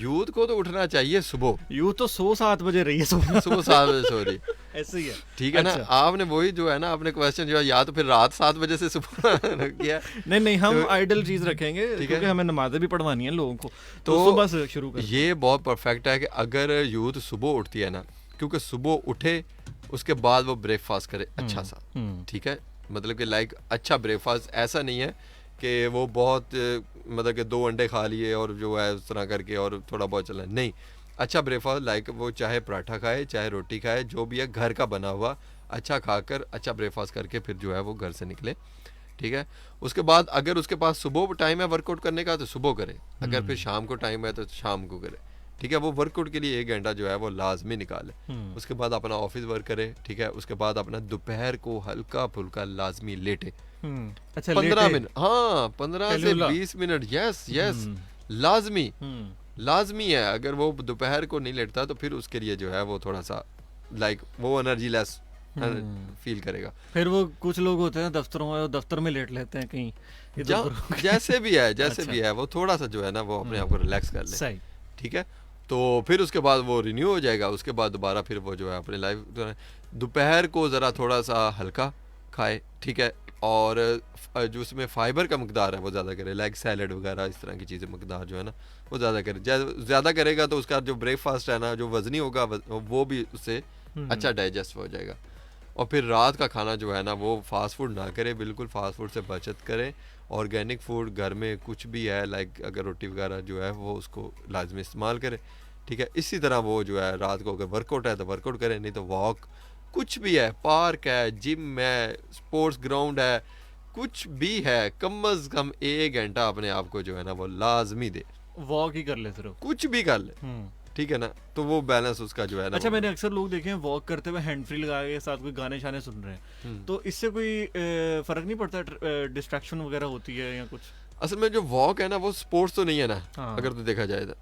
Speaker 2: यूथ को तो उठना चाहिए सुबह।
Speaker 1: यूथ तो 7 बजे रही है सुबह।
Speaker 2: सुबह 7 बजे सो रही,
Speaker 1: ऐसे ही है,
Speaker 2: ठीक है ना। आपने वही जो है ना, आपने क्वेश्चन जो है, या तो फिर रात 7 बजे से सुबह किया।
Speaker 1: नहीं हम आइडल चीज रखेंगे क्योंकि हमें नमाजें भी पढ़वानी है लोगों को, तो सुबह से शुरू कर।
Speaker 2: ये बहुत परफेक्ट है कि अगर यूथ सुबह उठती है ना, क्योंकि सुबह उठे उसके बाद वो ब्रेकफास्ट करे अच्छा सा, ठीक है, मतलब कि लाइक अच्छा ब्रेकफास्ट, ऐसा नहीं है कि वो बहुत मतलब कि 2 अंडे खा लिए और जो है उस तरह करके और थोड़ा बहुत चला, नहीं। अच्छा ब्रेकफास्ट लाइक वो चाहे पराठा खाए, चाहे रोटी खाए, जो भी है घर का बना हुआ अच्छा खाकर, अच्छा ब्रेकफास्ट करके फिर जो है वो घर से निकले, ठीक है। उसके बाद अगर उसके पास सुबह टाइम है वर्कआउट करने का तो सुबह करे, अगर फिर शाम को टाइम है तो शाम को करे, ठीक है। वो वर्कआउट के लिए 1 घंटा जो है वो लाजमी निकाले। उसके बाद अपना ऑफिस वर्क करे, ठीक है। उसके बाद अपना दोपहर को हल्का फुल्का लाजमी लेटे,
Speaker 1: अच्छा
Speaker 2: 15 मिनट, हाँ 15 से 20 मिनट, यस लाजमी है। अगर वो दोपहर को नहीं लेटता तो फिर उसके लिए जो है वो थोड़ा सा लाइक वो एनर्जी लेस फील करेगा।
Speaker 1: फिर वो कुछ लोग होते हैं दफ्तरों में, दफ्तर में लेट लेते हैं कहीं
Speaker 2: जैसे भी है
Speaker 1: अच्छा।
Speaker 2: भी है, वो थोड़ा सा जो है ना वो अपने आप को रिलैक्स कर ले,
Speaker 1: सही।
Speaker 2: ठीक है। तो फिर उसके बाद वो रिन्यू हो जाएगा, उसके बाद दोबारा फिर वो जो है अपनी लाइफ दोपहर को ज़रा थोड़ा सा हल्का खाए, ठीक है, और जो उसमें फ़ाइबर का मकदार है वो ज़्यादा करे, लाइक सैलड वगैरह इस तरह की चीज़ें मकदार जो है ना वो ज़्यादा करे। ज़्यादा करेगा तो उसका जो ब्रेकफास्ट है ना जो वज़नी होगा वो भी उससे अच्छा डाइजेस्ट हो जाएगा। और फिर रात का खाना जो है ना वो फास्ट फूड ना करे, बिल्कुल फास्ट फूड से बचत करें। ऑर्गेनिक फूड घर में कुछ भी है, लाइक अगर रोटी वगैरह जो है वो उसको लाजमी इस्तेमाल करें, ठीक है। इसी तरह वो जो है रात को अगर वर्कआउट है तो वर्कआउट करें, नहीं तो वॉक, कुछ भी है, पार्क है, जिम है, स्पोर्ट्स ग्राउंड है, कुछ भी है, कम अज़ कम 1 घंटा अपने आप को जो है ना वो लाजमी दे,
Speaker 1: वॉक ही कर लेते रहो,
Speaker 2: कुछ भी कर ले, ठीक है ना। तो वो बैलेंस उसका जो है ना।
Speaker 1: अच्छा, मैंने अक्सर लोग देखे हैं वॉक करते हुए हैंड फ्री लगा के साथ कोई गाने शाने सुन रहे हैं, तो इससे कोई फर्क नहीं पड़ता, डिस्ट्रैक्शन वगैरह होती है या कुछ?
Speaker 2: असल में जो वॉक है ना वो स्पोर्ट्स तो नहीं है ना, अगर तो देखा जाए तो,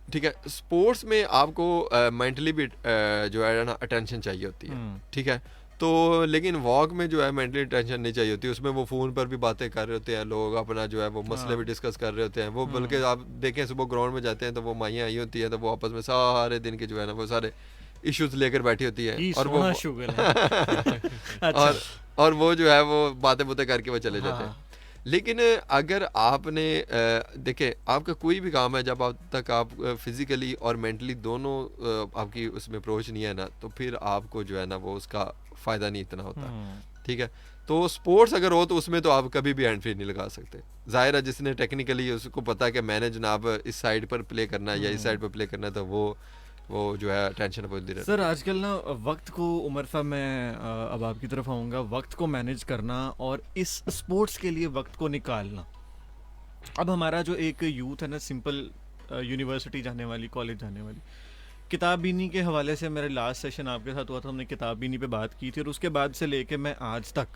Speaker 2: ठीक है। स्पोर्ट्स में आपको मेंटली भी जो है ना अटेंशन चाहिए होती है, ठीक है। तो लेकिन वॉक में जो है मेंटली टेंशन नहीं चाहिए होती, उसमें वो फ़ोन पर भी बातें कर रहे होते हैं लोग, अपना जो है वो मसले भी डिस्कस कर रहे होते हैं वो, बल्कि आप देखें सुबह ग्राउंड में जाते हैं तो वो माइयाँ आई होती हैं तो वो आपस में सारे दिन के जो है ना वो सारे इश्यूज लेकर बैठी होती है, और वो और वो जो है वो बातें बुतें करके वो चले जाते हैं। लेकिन अगर आपने देखें आपका कोई भी काम है जब आप तक आप फिज़िकली और मेंटली दोनों आपकी उसमें अप्रोच नहीं है ना, तो फिर आपको जो है ना वो उसका फ़ायदा नहीं इतना होता, ठीक है। तो स्पोर्ट्स अगर हो तो उसमें तो आप कभी भी हैंड फ्री नहीं लगा सकते। ज़ाहिर है जिसने टेक्निकली उसको पता है कि मैंने जनाब इस साइड पर प्ले करना है या इस साइड पर प्ले करना है, तो वो जो है टेंशन बहुत देर।
Speaker 1: सर आजकल ना वक्त को, उमर साहब मैं अब आपकी तरफ आऊँगा, वक्त को मैनेज करना और इस स्पोर्ट्स के लिए वक्त को निकालना। अब हमारा जो एक यूथ है ना, सिंपल यूनिवर्सिटी जाने वाली, कॉलेज जाने वाली, किताब बीनी के हवाले से मेरे लास्ट सेशन आपके साथ हुआ था, हमने किताब बीनी पे बात की थी, और उसके बाद से लेके मैं आज तक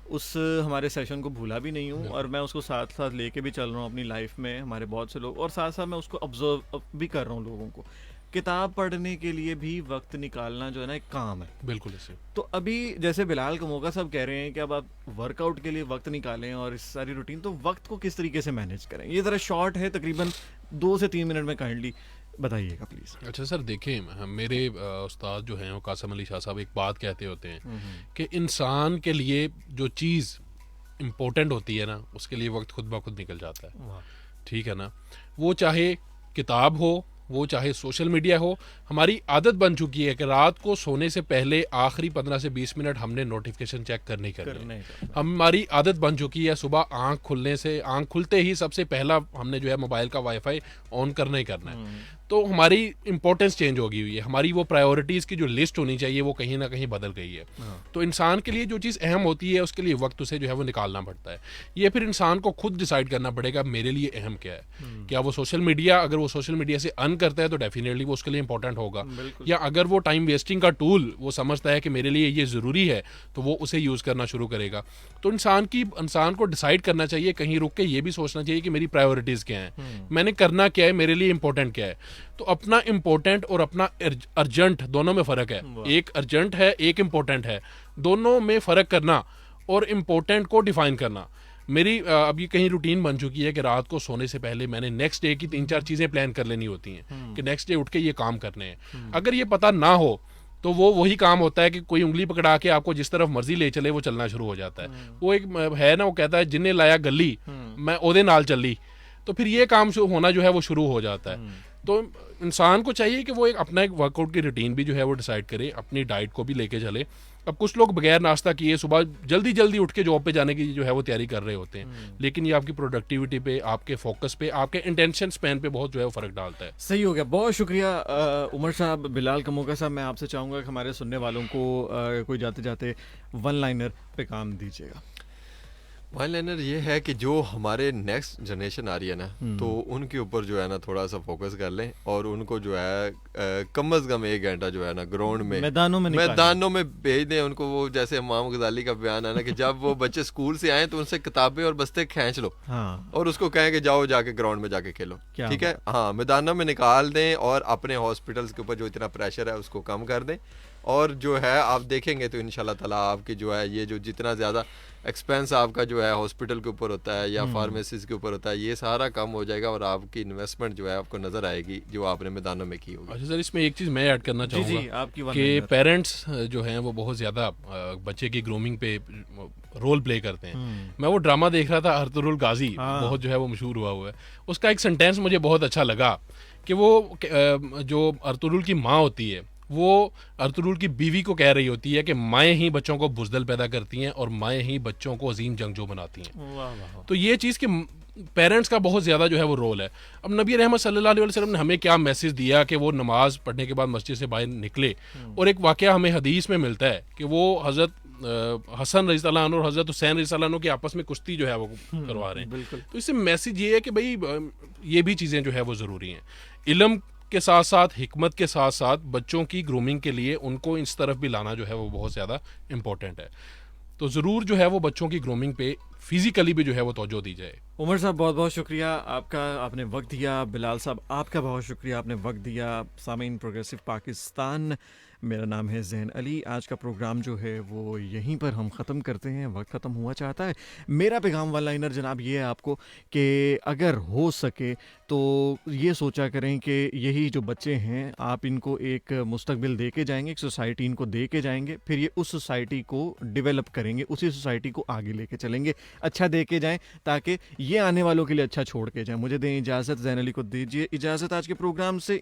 Speaker 1: उस हमारे सेशन को भूला भी नहीं हूँ, और मैं उसको साथ साथ लेके भी चल रहा हूँ अपनी लाइफ में, हमारे बहुत से लोग, और साथ साथ मैं उसको ऑब्जर्व भी कर रहा हूँ लोगों को। किताब पढ़ने के लिए भी वक्त निकालना जो है ना एक काम है।
Speaker 3: बिल्कुल ऐसे।
Speaker 1: तो अभी जैसे बिलाल कमोगा साहब कह रहे हैं कि अब आप वर्कआउट के लिए वक्त निकालें और इस सारी रूटीन, तो वक्त को किस तरीके से मैनेज करें? ये ज़रा शॉर्ट है, तकरीबन 2 से 3 मिनट में काइंडली बताइएगा प्लीज़।
Speaker 3: अच्छा सर, देखें मेरे उस्ताद जो हैं वो कासिम अली शाह साहब एक बात कहते होते हैं कि इंसान के लिए जो चीज़ इम्पोर्टेंट होती है ना उसके लिए वक्त खुद ब खुद निकल जाता है, ठीक है ना। वो चाहे किताब हो, वो चाहे सोशल मीडिया हो। हमारी आदत बन चुकी है कि रात को सोने से पहले आखिरी 15 से 20 मिनट हमने नोटिफिकेशन चेक करने करने। हमारी आदत बन चुकी है सुबह आंख खुलते ही सबसे पहला हमने जो है मोबाइल का वाईफाई ऑन करना ही करना है। तो हमारी इंपॉर्टेंस चेंज हो गई हुई है, हमारी वो प्रायोरिटीज़ की जो लिस्ट होनी चाहिए वो कहीं ना कहीं बदल गई है। तो इंसान के लिए जो चीज़ अहम होती है उसके लिए वक्त उसे जो है वो निकालना पड़ता है। ये फिर इंसान को खुद डिसाइड करना पड़ेगा मेरे लिए अहम क्या है। क्या वो सोशल मीडिया, अगर वो सोशल मीडिया से अर्न करता है तो डेफिनेटली वो उसके लिए इंपॉर्टेंट होगा, या अगर वो टाइम वेस्टिंग का टूल वो समझता है कि मेरे लिए ये ज़रूरी है तो वो उसे यूज़ करना शुरू करेगा। तो इंसान को डिसाइड करना चाहिए, कहीं रुक के ये भी सोचना चाहिए कि मेरी प्रायोरिटीज़ क्या हैं, मैंने करना क्या है, मेरे लिए इंपॉर्टेंट क्या है। तो अपना इम्पोर्टेंट और अपना अर्जेंट दोनों में फ़र्क है। एक अर्जेंट है, एक इम्पोर्टेंट है, दोनों में फ़र्क करना और इम्पोर्टेंट को डिफाइन करना। मेरी अब ये कहीं रूटीन बन चुकी है कि रात को सोने से पहले मैंने नेक्स्ट डे की 3-4 चीज़ें प्लान कर लेनी होती हैं कि नेक्स्ट डे उठ के ये काम करने हैं। अगर ये पता ना हो तो वो वही काम होता है कि कोई उंगली पकड़ा के आपको जिस तरफ मर्जी ले चले वो चलना शुरू हो जाता है। वो एक है ना, वो कहता है जिन्हें लाया गली मैं ओदे नाल चली, तो फिर ये काम होना जो है वो शुरू हो जाता है। तो इंसान को चाहिए कि वो अपना एक वर्कआउट की रूटीन भी जो है वो डिसाइड करे, अपनी डाइट को भी लेके चले। अब कुछ लोग बगैर नाश्ता किए सुबह जल्दी उठ के जॉब पे जाने की जो है वो तैयारी कर रहे होते हैं, लेकिन ये आपकी प्रोडक्टिविटी पे, आपके फोकस पे, आपके इंटेंशन स्पैन पे बहुत जो है वो फ़र्क डालता है।
Speaker 1: सही हो गया, बहुत शुक्रिया उमर साहब। बिलाल कमोगा साहब, मैं आपसे चाहूँगा कि हमारे सुनने वालों को कोई जाते जाते वन लाइनर पे काम दीजिएगा।
Speaker 2: वन लाइनर ये है कि जो हमारे नेक्स्ट जनरेशन आ रही है ना, तो उनके ऊपर जो है ना थोड़ा सा फोकस कर लें और उनको जो है कम अज़ कम 1 घंटा जो है ना ग्राउंड में, मैदानों में भेज दें उनको। वो जैसे इमाम गजाली का बयान है ना कि जब वो बच्चे स्कूल से आए तो उनसे किताबें और बस्ते खींच लो और उसको कहें कि जाओ जाके ग्राउंड में जाके खेलो, ठीक है। हाँ, मैदानों में निकाल दें और अपने हॉस्पिटल्स के ऊपर जो इतना प्रेशर है उसको कम कर दें और जो है आप देखेंगे तो इंशाल्लाह ताला आपकी जो है ये जो जितना ज़्यादा एक्सपेंस आपका जो है हॉस्पिटल के ऊपर होता है या फार्मेसीज के ऊपर होता है, ये सारा कम हो जाएगा और आपकी इन्वेस्टमेंट जो है आपको नज़र आएगी जो आपने मैदानों में की होगी।
Speaker 3: अच्छा सर, इसमें एक चीज़ मैं ऐड करना
Speaker 1: जी जी
Speaker 3: चाहूँगा
Speaker 1: आपकी वन
Speaker 3: कि
Speaker 1: लाइनर।
Speaker 3: पेरेंट्स जो हैं वो बहुत ज़्यादा बच्चे की ग्रूमिंग पे रोल प्ले करते हैं। मैं वो ड्रामा देख रहा था अर्तुगरुल गाजी,
Speaker 1: हाँ।
Speaker 3: बहुत जो है वो मशहूर हुआ है। उसका एक सेंटेंस मुझे बहुत अच्छा लगा कि वो जो अर्तुगरुल की माँ होती है वो अर्तुगरुल की बीवी को कह रही होती है कि माएँ ही बच्चों को बुज़दिल पैदा करती हैं और माएँ ही बच्चों को अजीम जंगजू बनाती हैं।
Speaker 1: वाह वाह।
Speaker 3: तो ये चीज़ कि पेरेंट्स का बहुत ज़्यादा जो है वो रोल है। अब नबी रहमत सल्लल्लाहु अलैहि वसल्लम ने हमें क्या मैसेज दिया कि वो नमाज़ पढ़ने के बाद मस्जिद से बाहर निकले, और एक वाक़या हमें हदीस में मिलता है कि वो हज़रत हसन रज़ियल्लाहु अन्हु और हज़रत हुसैन रज़ियल्लाहु अन्हु की आपस में कुश्ती जो है वो करवा रहे हैं।
Speaker 1: बिल्कुल।
Speaker 3: तो इससे मैसेज ये है कि भाई ये भी चीज़ें जो है वो ज़रूरी हैं। इल्म के साथ साथ, हिकमत के साथ साथ बच्चों की ग्रूमिंग के लिए उनको इस तरफ भी लाना जो है वो बहुत ज़्यादा इम्पोर्टेंट है। तो ज़रूर जो है वो बच्चों की ग्रूमिंग पे फिज़िकली भी जो है वो तवज्जो दी जाए।
Speaker 1: उमर साहब बहुत बहुत शुक्रिया आपका, आपने वक्त दिया। बिलाल साहब आपका बहुत शुक्रिया, आपने वक्त दिया। सामीन प्रोग्रेसिव पाकिस्तान, मेरा नाम है ज़ैन अली। आज का प्रोग्राम जो है वो यहीं पर हम ख़त्म करते हैं, वक्त ख़त्म हुआ चाहता है। मेरा पैगाम वन लाइनर जनाब ये है आपको कि अगर हो सके तो ये सोचा करें कि यही जो बच्चे हैं आप इनको एक मुस्तकबिल दे के जाएंगे, एक सोसाइटी इनको दे के जाएंगे, फिर ये उस सोसाइटी को डेवलप करेंगे, उसी सोसाइटी को आगे लेके चलेंगे। अच्छा दे के जाएँ ताकि ये आने वालों के लिए अच्छा छोड़ के जाएँ। मुझे दें इजाज़त, ज़ैन अली को दीजिए इजाज़त आज के प्रोग्राम से।